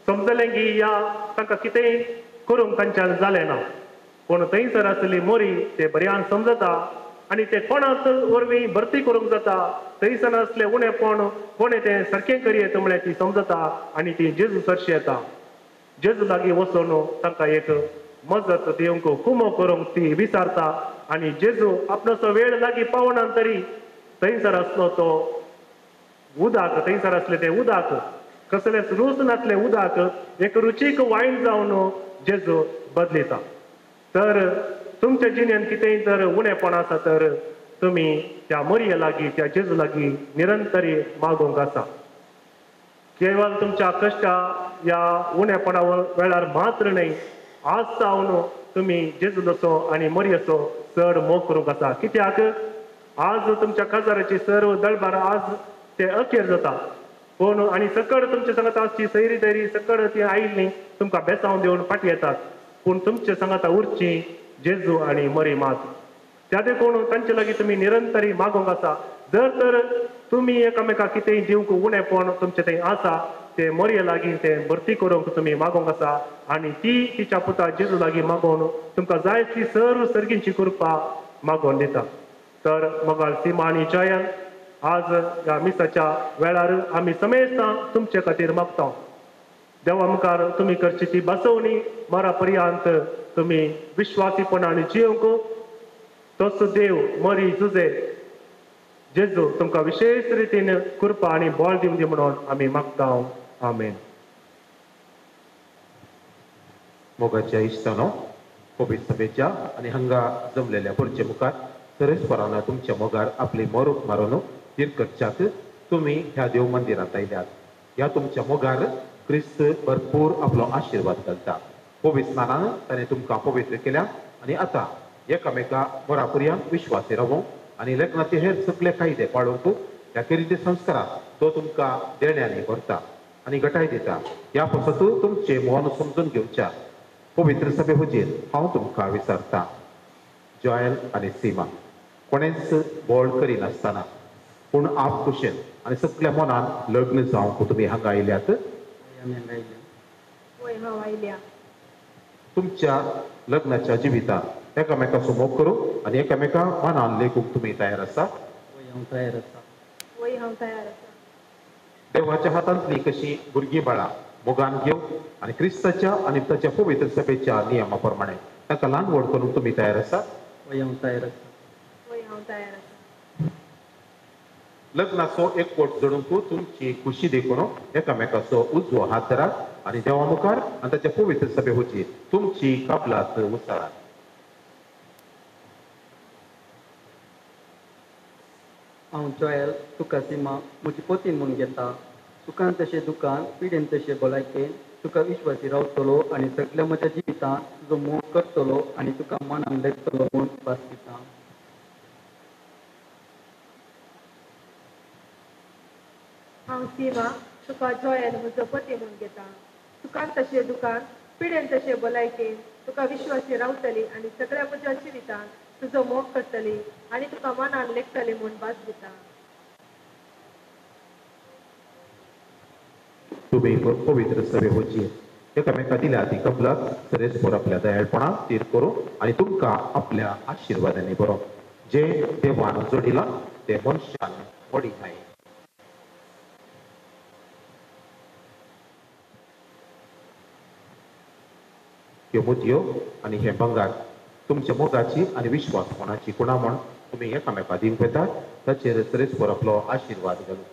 Speaker 14: समजलें की या तांकां कितेंय करूंक तांच्यान जालें ना. पूण थंयसर आसली मोरी ते बऱ्यान समजता आनी ते कोणाक वरवीं भरती करूंक जाता. थंयसर असलें उणेपण कोणें तें सारकें करयेत म्हळ्यार ती समजता आनी ती जेजू सरशी येता. जेजू लागीं वचून तांकां एक मजत दिवंक कुमो करूंक ती विचारता आनी जेजू आपणोचो वेळ लागीं पावना तरी थंयसर आसलो तो उदक थंयसर असलें तें उदक कसलेंच रूच नासलें उदक एक रुचीक वायन जावन जेजू बदलिता. तर तुमच्या जिणेंत कितेंय जर उणेपण आसा तर तुमी त्या मरये लागीं त्या जेजू लागीं निरंतरी मागोवंक आसा. केवळ तुमच्या कश्टा या उणेपणा वेळार मात्र न्हय आज जावन तुमी जेजूचो आनी मरयेचो चड मोग करूंक आसा. कित्याक आज तुमच्या काजाराची सर्व दळबार आज ते अखेर जाता. पूण आनी सकड तुमचे सांगात आसची सैरी दैरी सकड ती आयिल्लीं तुमकां बेसांव दिवन फाटीं येतात. पूण तुमचे सांगात उरची जेजू आनी मरी मात. त्या देखून तांचे लागीं तुमी निरंतरी मागोवंक आसा. जर तर तुमी एकामेकाक कितेंय दिवंक उणेपण तुमचे थंय आसा ते मरये लागीं तें भरती करूंक तुमी मागोवंक आसा आनी ती तिच्या पुता जेजू लागीं मागोवन तुमकां जाय ती सर्व सर्गींची कृपा मागोवन दिता. तर मोगाळ सीमा आनी जयन आज ह्या मिसाच्या वेळार आमी समेस्तां तुमचे खातीर मागता. देवा मुखार तुमी करची ती बसवणी मरा पर्यंत तुमी विश्वासीपणान जिवंक तोच देव मरी जुजे जेजू तुमकां विशेष रितीन कृपा आनी बळ दिवन दी म्हणून आमी मागता. आमेन.
Speaker 10: मोगाच्या इश्टानो पवित्र सभेच्या आनी हांगा जमलेल्या परचे मुखार सरेस्परान तुमच्या मोगार आपली मोरूक मारून तीर करच्याक तुमी ह्या देव मंदिरांत आयल्यात. ह्या तुमच्या मोगार क्रिस्त भरपूर आपलो आशिर्वाद घालता. पवित्र स्नानान ताणें तुमकां पवित्र केल्या आनी आतां एकामेका मोरा पर्यंत विश्वासी रावूंक आनी लग्नाचे हेर सगळे कायदे पाळूंक ह्या किरीती संस्कारांत तो तुमकां देण्यांनी भरता आनी गटाय दिता. ह्या पासत तुमचे मन समजून घेवच्या पवित्र सभे हुजीर हांव तुमकां विचारतां. जॉयल आनी सीमा कोणेच बोळ करिनासतना पूण आप कुशेन आनी सगळ्या मनान लग्न जावंक तुमी हांगा आयल्यात. तुमच्या लग्नाच्या जिवितांत एकामेकाचो मोग करूंक आनी एकामेका मनान लेखूंक तुमी तयार आसा. देवाच्या हातांतली कशी भुरगीं बाळां मोगान घेवंक आनी क्रिस्ताच्या आनी ताच्या पवित्र सभेच्या नियमा प्रमाणे ताका ल्हान व्हड करूंक तुमी तयार आसा. लग्नाचो एकवट जडूंक तुमची खुशी देखून एकामेकाचो उजवो हात धरात आनी देवा मुखार आनी ताच्या पवित्र सभे हुजीर तुमची काबलात उसारात.
Speaker 16: हांव जॉयल तुका सीमा म्हजी पतीन म्हूण घेता. सुखान तशें दुखान पिडेन तशें भलायकेन तुका विश्वासी रावतलो आनी सगळ्या म्हज्या जिवितांत तुजो मोग करतलो आनी तुका मनान लेखतलो म्हूण भास दिता.
Speaker 17: हांव सीमा तुका जॉयल म्हजो पती म्हूण घेता. सुखान तशें दुखान पिडेन तशें भलायकेन तुका विश्वासी रावतली आनी सगळ्या म्हज्या जिवितांत तुजो मोग करतली आनी तुका मनान लेखतली म्हूण भास दिता.
Speaker 10: तुमी पवित्र सभे हुजीर एकामेका दिल्या ती कबलात सरेस्पर आपल्या दयाळपणान तीर करूं आनी तुमकां आपल्या आशिर्वादांनी बरो. जे देवान जोडिलां ते मनशान वडी न्हय. ह्यो मुदयो आनी हे बंगार तुमच्या मोगाची आनी विश्वासपणाची गुणामण तुम्ही एकामेका दिवंक येतात ताचेर सरेस्पर आपलो आशिर्वाद घालून.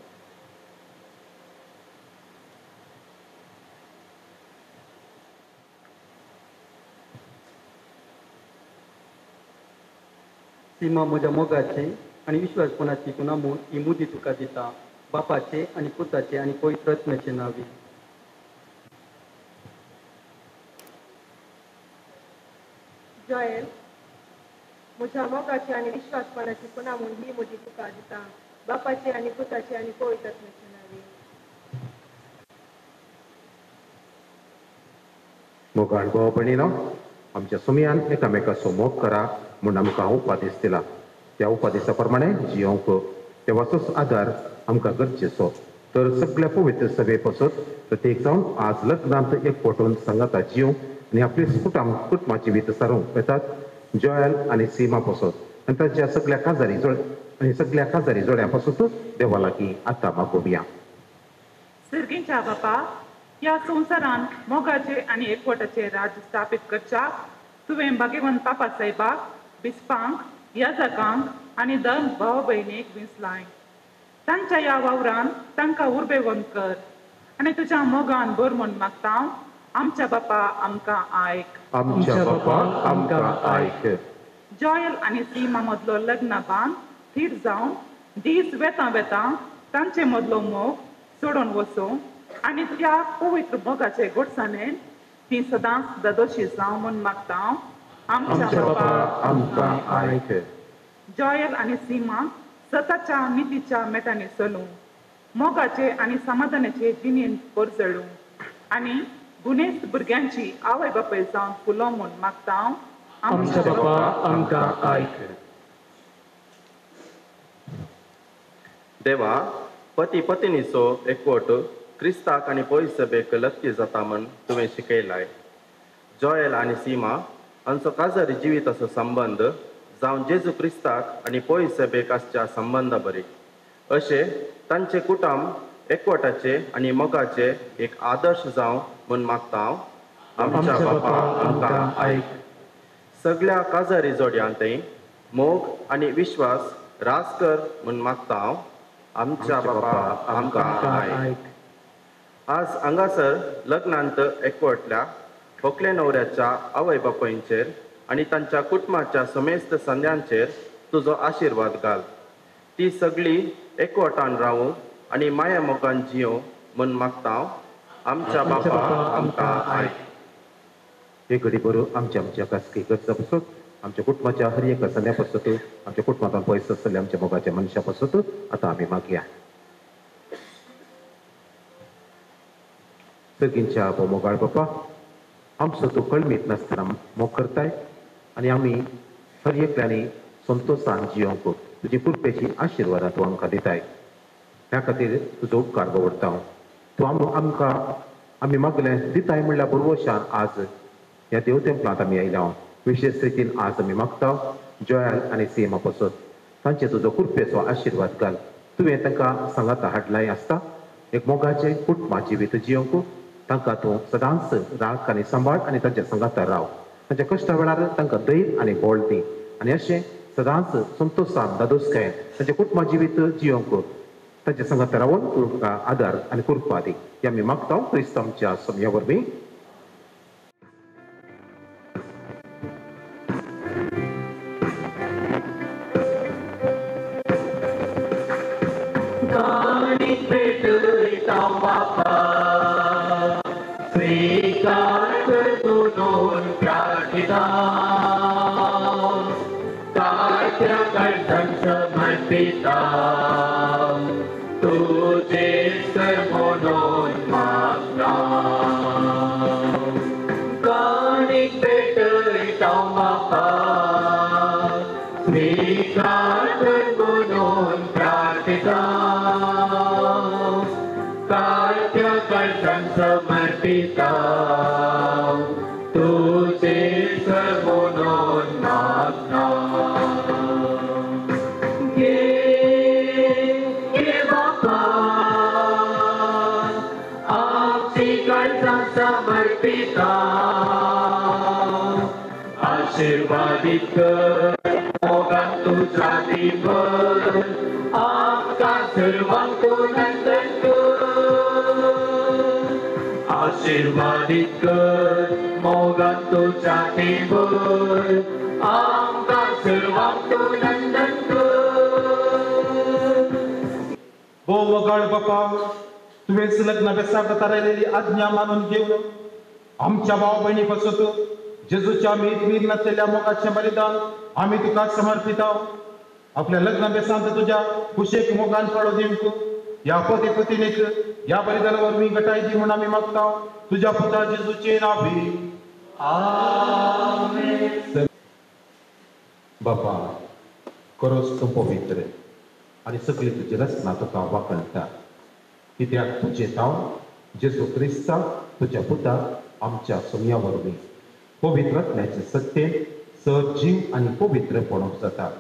Speaker 16: सीमा म्हज्या मोगाचे आनी विश्वासपणाची गुणामूण ही मुदी तुका दिता बापाचे आनी पुताचे आनी पवित्र आत्म्याचे नावी.
Speaker 17: जॉयल म्हज्या मोगाची आनी विश्वासपणाची गुणामूण ही मुदी तुका दिता बापाचे आनी पुताचे आनी पवित्र आत्म्याचे नावी.
Speaker 10: मोगाळ भाव भयणीनो, आमच्या सुमयान एकामेकाचो मोग करा म्हूण आमकां उपादेश दिला. त्या उपादेशा प्रमाणे जियोंक देवाचोच आदार आमकां गरजेचो. तर सगळ्या पवित्र सभे पासत प्रत्येक जावन आज लग्नांत एकवटून संगता जियोंक आनी आपली कुटुंबाची वीत सारूंक येतात. जॉयल आनी सीमा पासत आनी तांच्या सगळ्या काजारी जोड्यां पासत देवा लागीं आतां मागोवया.
Speaker 18: सर्गींच्या बापा, ह्या संवसारांत मोगाचे आनी एकवटाचे राज्य स्थापीत करच्याक तुवें भाग्यवंत पापा साहेबाक, बिस्पांक, याजकांक आनी धर्म भाव भयणीक विंचलाय. तांच्या ह्या वावरान तांकां उर्बेवंत कर आनी तुज्या मोगान भर म्हूण मागता. आमच्या बापा आमकां आयक.
Speaker 10: आमच्या बापा आमकां आयक.
Speaker 18: जॉयल आनी सीमा मदलो लग्न बांद थीर जावन दीस वेता तांचे मदलो मोग सोडून वचो आनी त्या पवित्र मोगाचे घोटसाणेन ती सदांच दादोशी जावं म्हूण मागता. आमच्या बापा
Speaker 10: आमकां आयक.
Speaker 18: जॉयल आनी सीमा स्वताच्या नितीच्या मेटांनी चलूं मोगाचे आनी समाधानाचे जिणेन परजळूं आनी गुणेस्त भुरग्यांची आवय बापाय जावन फुलो म्हूण मागता.
Speaker 15: आमच्या बापा आमकां आयक.
Speaker 19: देवा, पती पत्नीचो एकवट क्रिस्ताक आनी पयस सभेक लक्की जाता म्हूण तुवें शिकयलाय. जॉयल आनी सीमा हांचो काजारी जिविताचो संबंद जावन जेजू क्रिस्ताक आनी पयस सभेक आसच्या संबंदा बरी अशें तांचे कुटुंब एकवटाचे आनी मोगाचे एक आदर्श जावं म्हूण मागता. आमच्या बापा आमकां आयक. सगळ्या काजारी जोड्यांतय मोग आनी विश्वास रास कर म्हूण मागता. आमच्या बापा आमकां आयक. आज हांगासर लग्नांत एकवटल्या व्हंकले न्हवऱ्याच्या आवय बापायंचेर आनी तांच्या कुटुंबाच्या समेस्त संद्यांचेर तुजो आशिर्वाद घाल. ती सगळीं एकवटान रावूं आनी माया मोगान जियो म्हूण मागता. आमच्या बापा आमकां आयक.
Speaker 10: एक घडी बरो आमच्या खासगी गरजा पासत आमच्या कुटुंबाच्या हर एका संद्या पासत आमच्या कुटुंबांतल्यान पयस आसतले आमच्या मोगाच्या मनशा पासत आतां आमी मागया. सगळींच्या आबो मोगाळ बापा, आमचो तूं कळमीत नासतना मोग करताय आनी आमी हर एकल्यांनी संतोशान जियोंक तुजी कृपेची आशिर्वादां तूं आमकां दिताय. ह्या खातीर तुजो उपकार दवरता. तूं आमकां आमी मागलें दिताय म्हणल्यार बरोवशान आज ह्या देव तेंपलांत आमी आयल्या. विशेष रितीन आज आमी मागता जॉयल आनी सीमा पासत तांचे तुजो कृपेचो आशिर्वाद घाल. तुवें तांकां सांगाता हाडलाय आसता एक मोगाचे कुटुंबाची वीत जियोंक तांकां तूं सदांच राख आनी सांबाळ आनी तांच्या संगाता राव. तांच्या कश्टा वेळार तांकां धैर्य आनी बळ दी आनी अशें सदांच संतोशान दादोसकायेन तांच्या कुटुंबाची वीत जियोंक तांच्या संगाता रावून तुमकां आदार आनी कृपा दी. हे आमी मागता क्रिस्तांच्या समया वरवीं.
Speaker 9: स्वीकार करून प्रार्थिता कार्यकर्तन समर्पिता तुझे सर्वोनोन मागता काणिक भेटता बापा स्वीकार करून प्रार्थिता कार्यकर्तन समर्पिता तुझे सर्वोनोन मागता ये बापा आपसी कर्तन समर्पिता आशीर्वादित कर मोगान तुझा दिवस आमकां सर्वांक तूं नंदन कर आशीर्वादित कर मोगान तुझा दिवस आमकां सर्वांक तूं नंदन कर
Speaker 20: हो वगाळ बापा तुवेच लग्न बेसावता राहिलेली आज्ञा मानून घेऊन आमच्या भाव बहिणी पासत जेजूच्या मीर नसलेल्या मोगाचे बलिदान आम्ही तुका समर्पित आहोत आपल्या लग्न बेसांत तुझ्या कुशेक मोगान फळो दिवक या पती पत्नीक या बलिदानावर मी गटाई दी म्हणून आम्ही मागता तुझ्या पुता जेजूचे नावी आमेन बापा करोस तू पवित्र आणि सगळी तुझी रचना तुका वाकणता कित्याक तुझे नाव जेजू क्रिस्ता तुझ्या पुता आमच्या सोम्यावरवी पवित्रत्वाचे सत्य सजीव आणि पवित्रपण जाता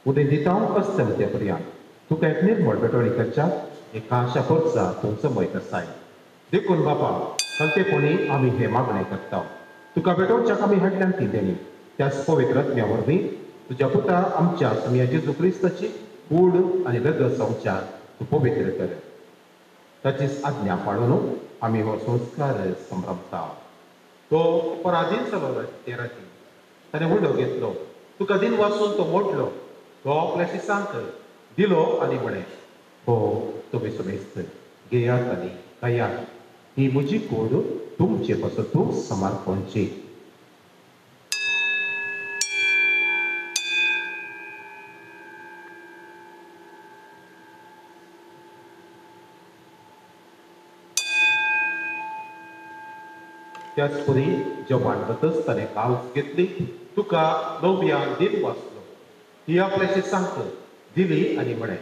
Speaker 20: उदय दिता अस्तमतेपर्यंत तुका एक निर्मळ बेटोळीकडच्या एका आशा परसा तुमचं मैत आसाय देखून बापा संतेपणी आम्ही हे मागणे करता तुका बेटोळच्याक आम्ही हाडल्यान ती देणी त्याच पवित्रत्म्यावरवी तुझ्या पुता आमच्या सोम्या जेजू क्रिस्ताची कूड आणि लग संचार तू पवित्र कर ताचीच आज्ञा पाळून आम्ही हो संस्कार संभ्रमता तो पराधीन चलो ते राती ताणें उडो घेतलो तुका दिन वाचून तो मोडलो तो आपल्याशी सांग दिलो आनी म्हणे हो तुमी समेस्त घेयात आनी खायात ही म्हजी कूड तुमचे पासून तूं समर्पणची त्याच परी जेवण वतच ताणें कावच घेतली तुका नव्या दिन वाचलो ही आपल्याशी सांगत दिली आनी म्हणे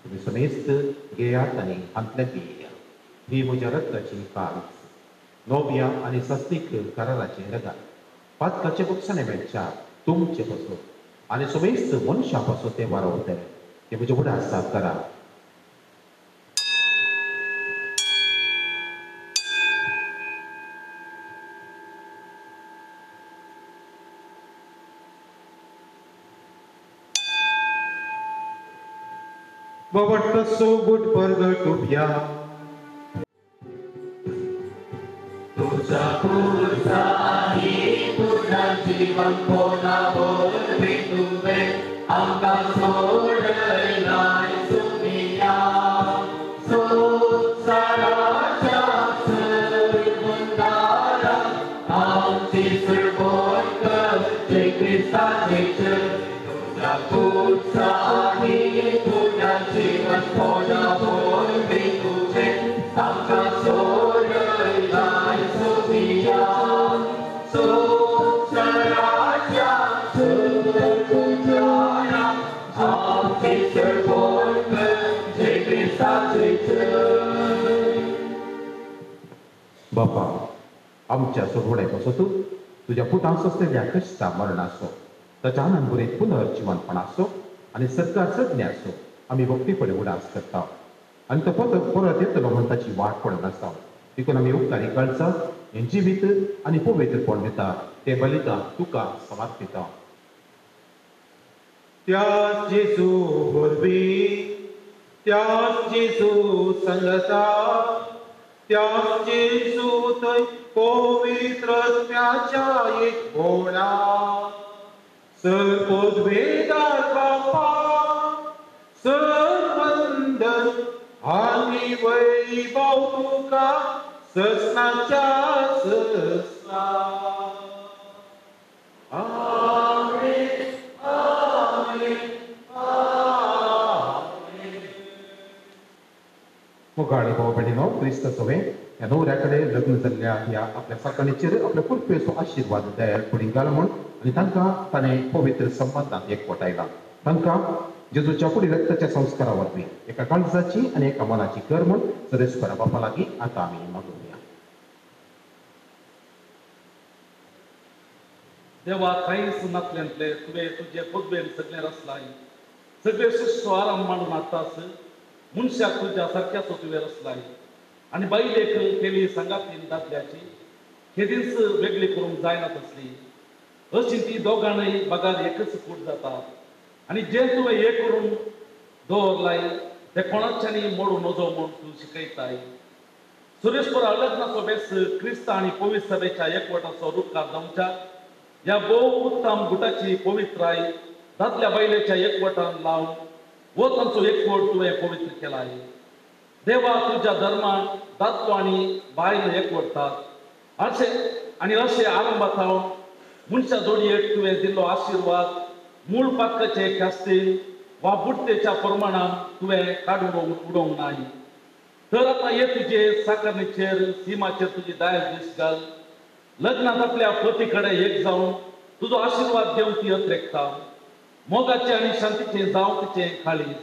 Speaker 20: तुमी समेस्त घेयात आनी हांतले पिया ही म्हज्या रक्ताची काळज नव्या आनी सस्तीक कराराचे रगार पातकाचे बक्षाने मेळच्या तुमचे पासून आनी समेस्त मनशा पासून ते वारवतले ते म्हजे उडासाक करा Babat so good परगटुया
Speaker 9: तुझा पुरता ही तुझा जीवन कोणा बोलवे तुवे आमकां सोडलाय सुमिया सो साराच्या सरबंदारा आमची सरबोन कर जय क्रिस्ताचे तुझा पुरता ही तुझा जीवन कोणा बोलवे तुवे आमकां सोडलाय सुमिया सो साराच्या सरबंदारा आमची सरबोन कर जय क्रिस्ताचे
Speaker 20: बापा आमच्या सोडवड्यापासून तुझ्या पुटांस असलेल्या कष्टा मरणासो ताच्या आनंदबरीत पुनर्जीवनपणासो आणि सरकार सज्ञासो आम्ही भक्तीपणे उडास करता आणि तो परत येतलो म्हणून ताची वाट पडत आसा देखून आम्ही उपकारी कळचा हे जिवीत आणि पवित्रपण दिता ते बलिदान तुका समर्पिता त्याच जेजू वरवीं त्याच जेजू संगता त्याच जेजू थंय पवित्रत्वाच्या एक कोणा सर्वोद्वेगार बापा सर्वंदन आणि वैभव तुका ससनाच्या ससना आमेन आमेन आमेन मुगाळे भाव भयणीनो क्रिस्त सवे ह्या नवऱ्याकडे लग्न जाल्ल्या ह्या आपल्या साकणीचेर आपल्या पुरपेचो आशीर्वाद दयाळ फुडें घाल म्हूण आनी तांकां ताणें पवित्र संबंधांत एकवटायला तांकां जेजूच्या फुडें रक्ताच्या संस्कारा वरवीं एका काळजाची आनी एका मनाची कर म्हूण सरेस्परा बापा लागीं आतां आमी मागुया
Speaker 8: देवा कांयच नातल्यांतले तुवें तुजे पदवेन सगळें रचलाय सगळे सृश्ट आराम मांडून आतास मनशाक तुज्या सारक्याचो तुवें रचलाय आनी बायलेक केली संगातीन दादल्याची हे दीस वेगळी करूंक जायना तसली अशी ती दोगांय बागार एकच फूट जाता आणि जे तुवें हे करून दवरलाय ते कोणाच्यानी मोडू नजो म्हूण तूं शिकयताय. सुरेशपुर लग्नाचो बेस क्रिस्त आनी पवित्र सभेच्या एकवटाचो रूपकार जावच्या ह्या भोव उत्तम गुटाची पवित्राय दादल्या बायलेच्या एकवटान लावन वो तांचो एकवट तुवें पवित्र केलाय. देवा तुज्या धर्मान दादलो आनी बायल एकवटतात अशें आरंभात मनशा जोडयेक तुवें दिल्लो आशिर्वाद मूळ पातकाचे ख्यास्तेन वा बुडतेच्या प्रमाणान तुवें काडून उडोवंक नाय. तर आतां हे तुजे साकरणेचेर सिमाचेर तुजी दायर दीस घाल. लग्नात आपल्या पती कडेन एक जावन तुजो आशिर्वाद घेवन ती अत्रेकता. मोगाचे आनी शांतीचे जावं तिचें खाळीस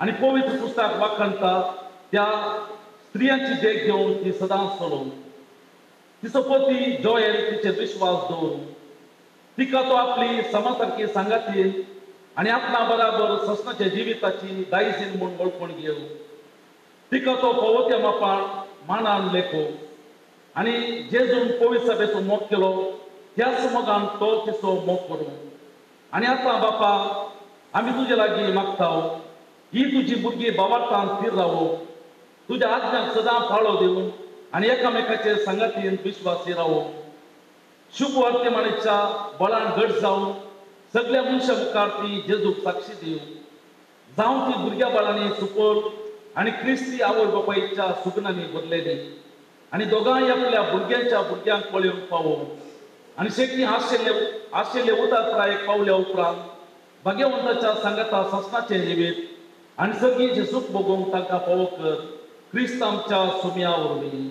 Speaker 8: आनी पवित्र पुस्तक वाखणटा त्या स्त्रियांची देख घेवन ती सदांच चलोवन तिचो पती जोएल तिचे विश्वास दवरून तिका तो आपली समासारकी सांगातीन आनी आपणा बराबर ससनाच्या जिविताची दायजीन म्हूण वळखून घेवं. तिका तो पवत्या मापान मानान लेखो आनी जेजून पवित्र सभेचो मोग केलो त्याच मोगान तो तिचो मोग करूं. आनी आतां बापा आमी तुजे लागीं मागता ही तुजी भुरगीं बावार्थान स्थिर रावो तुज्या आज्ञाक सदां फाळो दिवन आनी एकामेकाचेर सांगातीन विश्वासी रावो. शुभ वर्तमानाच्या बळान घट जावन सगळ्या मनशां मुखार ती जेजूक साक्षी दिवं. जावं ती भुरग्या बाळांनी सुपोल आनी क्रिस्ती आवय बापायच्या सुगनांनी भरलेली आनी दोगांय आपल्या भुरग्यांच्या भुरग्यांक पळोवंक फावो आनी शेती आशिल्ले उदारत्रायेक पावल्या उपरांत भाग्यवंताच्या सांगाता ससनाचें जिवीत आनी सगळींचें सूख भोगूंक तांकां फावो कर. क्रिस्त आमच्या सुमया वरवीं.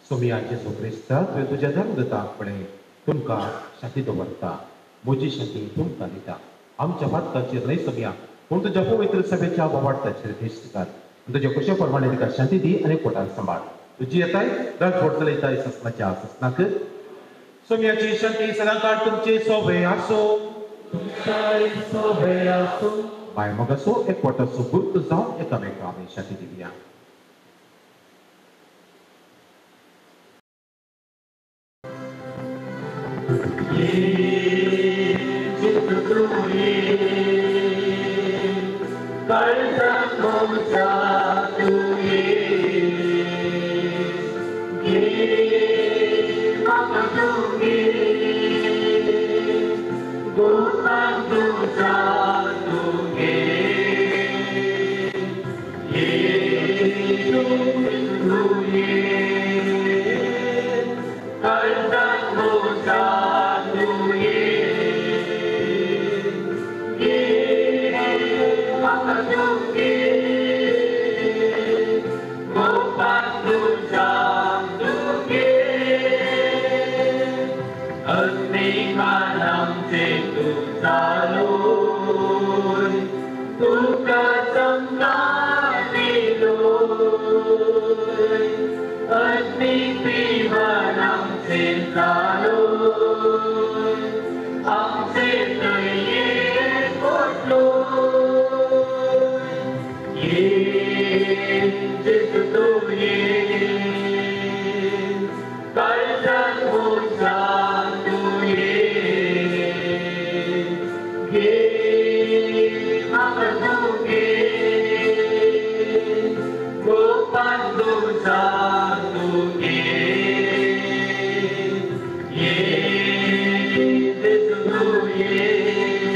Speaker 20: सुमया जेजू क्रिस्ता तुवें तुज्या धर्मदताक पळय तुमकां शांती दवरता. म्हजी शांती तुमकां दिता. आमच्या पातकाचेर न्हय सुमया पूण तुज्या पवित्र सभेच्या बोवार्थाचेर दिश्ट कर. तुज्या कुशे प्रमाणे तिका शांती दी आनी पोटार सांबाळ. तुजी येताय राजवट चलयताय ससनाच्या ससनाक. सुमयाची शांती सदांकाळ तुमचे सोबे आसो. बाय मोगाचो एकवटाचो गुर्त जावन एकामेका आमी शांती दिवया.
Speaker 9: Yeah.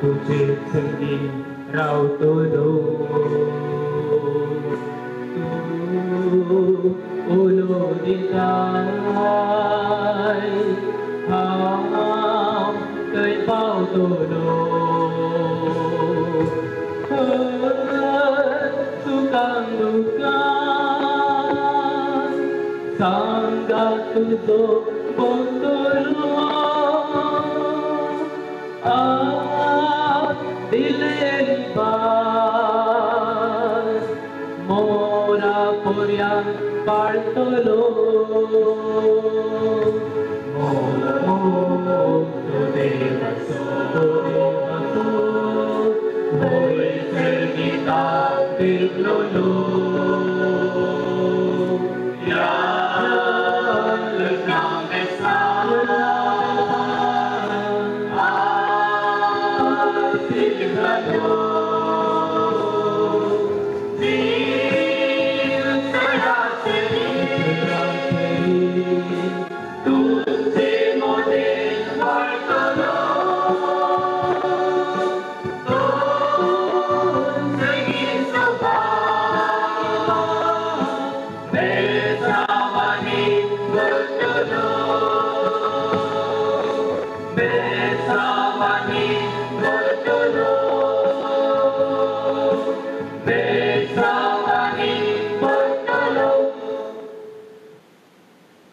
Speaker 15: तुझे संगी रावतलो तू उलो दिलाय हांव थंय पावतलो सुखान दुखान सांगा तुजो बोलतलो दिलेली बात मोरा पोरयान पाळतलो तो देवाचो वयचर गीता तिरलोलो या लग्ना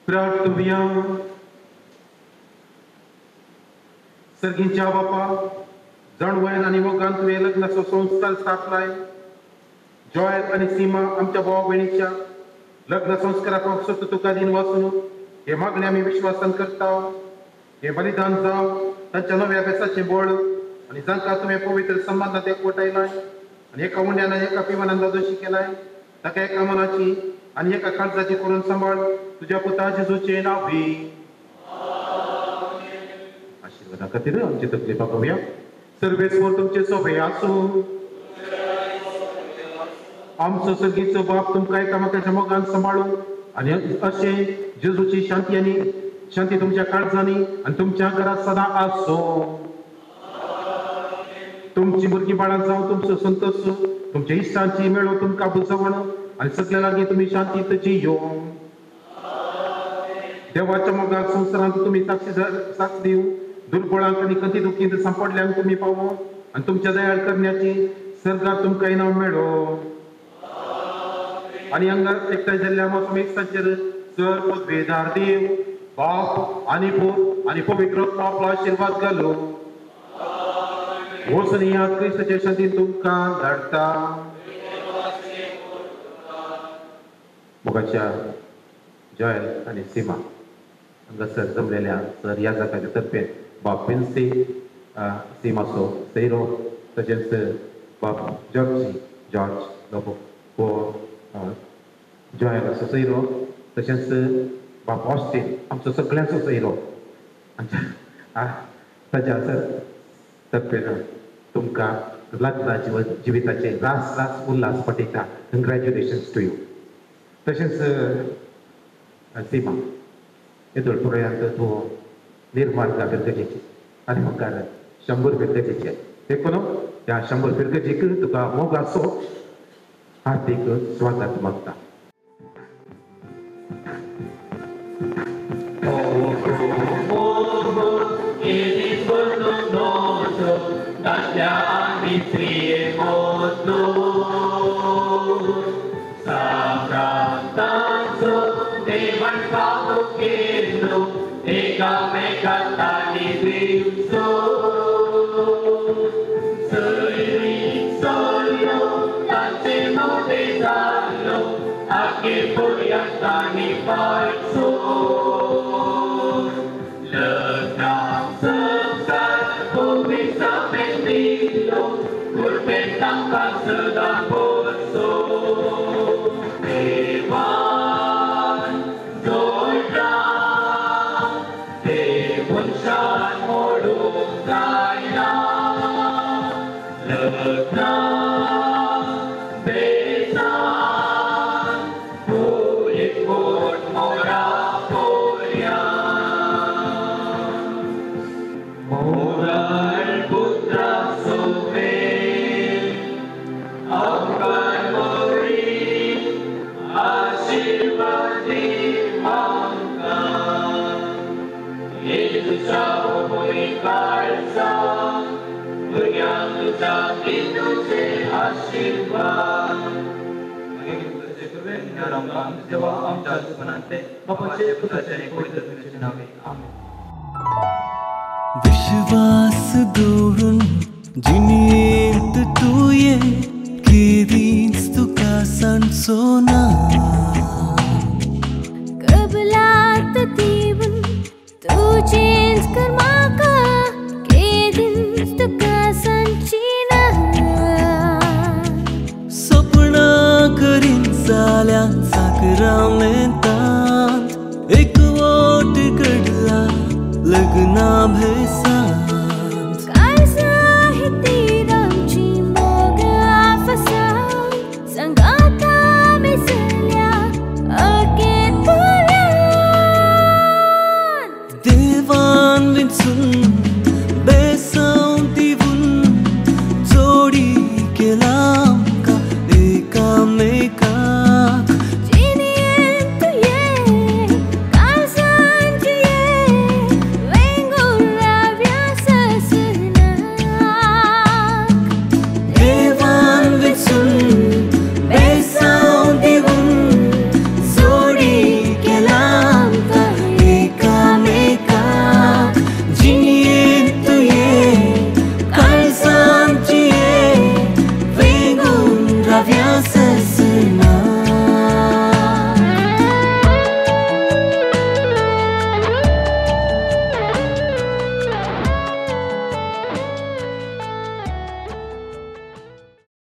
Speaker 20: प्रार्थुया सर्गींच्या बापा जाणवयान आणि मोगान तुवें लग्नाचो संस्कार स्थापलाय जॉयल आणि सीमा आमच्या भावा भयणीच्या लग्न संस्काराक फक्त तुका दिन वाचून हे मागणे आमी विश्वासान करता हे बलिदान जाव तांच्या नव्या अभ्यासाचें बळ आणि जांकां तुवें पवित्र संबंधांत एकवटायलाय आणि एका उंड्यान एका पिवानान दोशी केलाय ताका एका मनाची आणि एका काळजाची करून सांभाळ तुझ्या पुता जेजूचे नावी आशीर्वादा खातीर आमचे तकले पावया सर्वेस्वर तुमचे सोबे आसूं आमचो सर्गीचो बाप तुमकां एकामेकाच्या मोगान सांबाळूं आणि अशें जेजूची शांती तुमच्या काळजांनी आणि तुमच्या घरात सदां आसूं तुमची भुरगीं बाळां जावं तुमचो संतोष तुमच्या इश्टांची मेळो तुमकां बुजवण आणि सगळ्या लागीं तुमी शांतीत जियो देवाच्या मोगाक संवसारांत तुमी साक्ष दिव दुर्बळांक आनी कंती दुखींत सांपडल्यांक तुमी पावो आणि तुमच्या दयाळ करण्याची सर्गार तुमकां इनाम मेळो आणि हांगा एकठांय जाल्ल्या मोसमी इश्टांचेर सर पदवेदार देव बाप आनी पूत आनी पवित्र आत्मा आपलो आशीर्वाद घालो वचनिया क्रिस्ताचे शांतीन तुमकां धाडटा मोगाच्या जॉयल आणि सीमा हांगासर जमलेल्या सर ह्या जागाच्या तर्फे बाप पिन्सी सीमाचो सैरो तशेंच बाप जॉर्ज हो जॉयलाचो सैरो तशेंच बाप ऑस्टीन आमचो सगळ्यांचो सैरो ताच्या तर्फे तुमकां लग्नाची जिविताचे रास उल्हास पटयता कंग्रॅच्युलेशन्स टू यू तशेंच सीमा येदोळ पुरायांत तूं निर्माण गरजेची आनी मुखार 100 गरजेचे देखून त्या 100 गरजेक तुका मोगाचो हार्दिक स्वागत मागता
Speaker 9: Moral putra तुझ्या तुझे आशीर्वाद
Speaker 1: विश्वास दौडून जिणेंत तुये केदींच तुका सांचो ना
Speaker 2: कबलात दिवन तुजेंच कर म्हाका केदींच तुका सांची ना
Speaker 1: सपना करीन जाल्या साकरां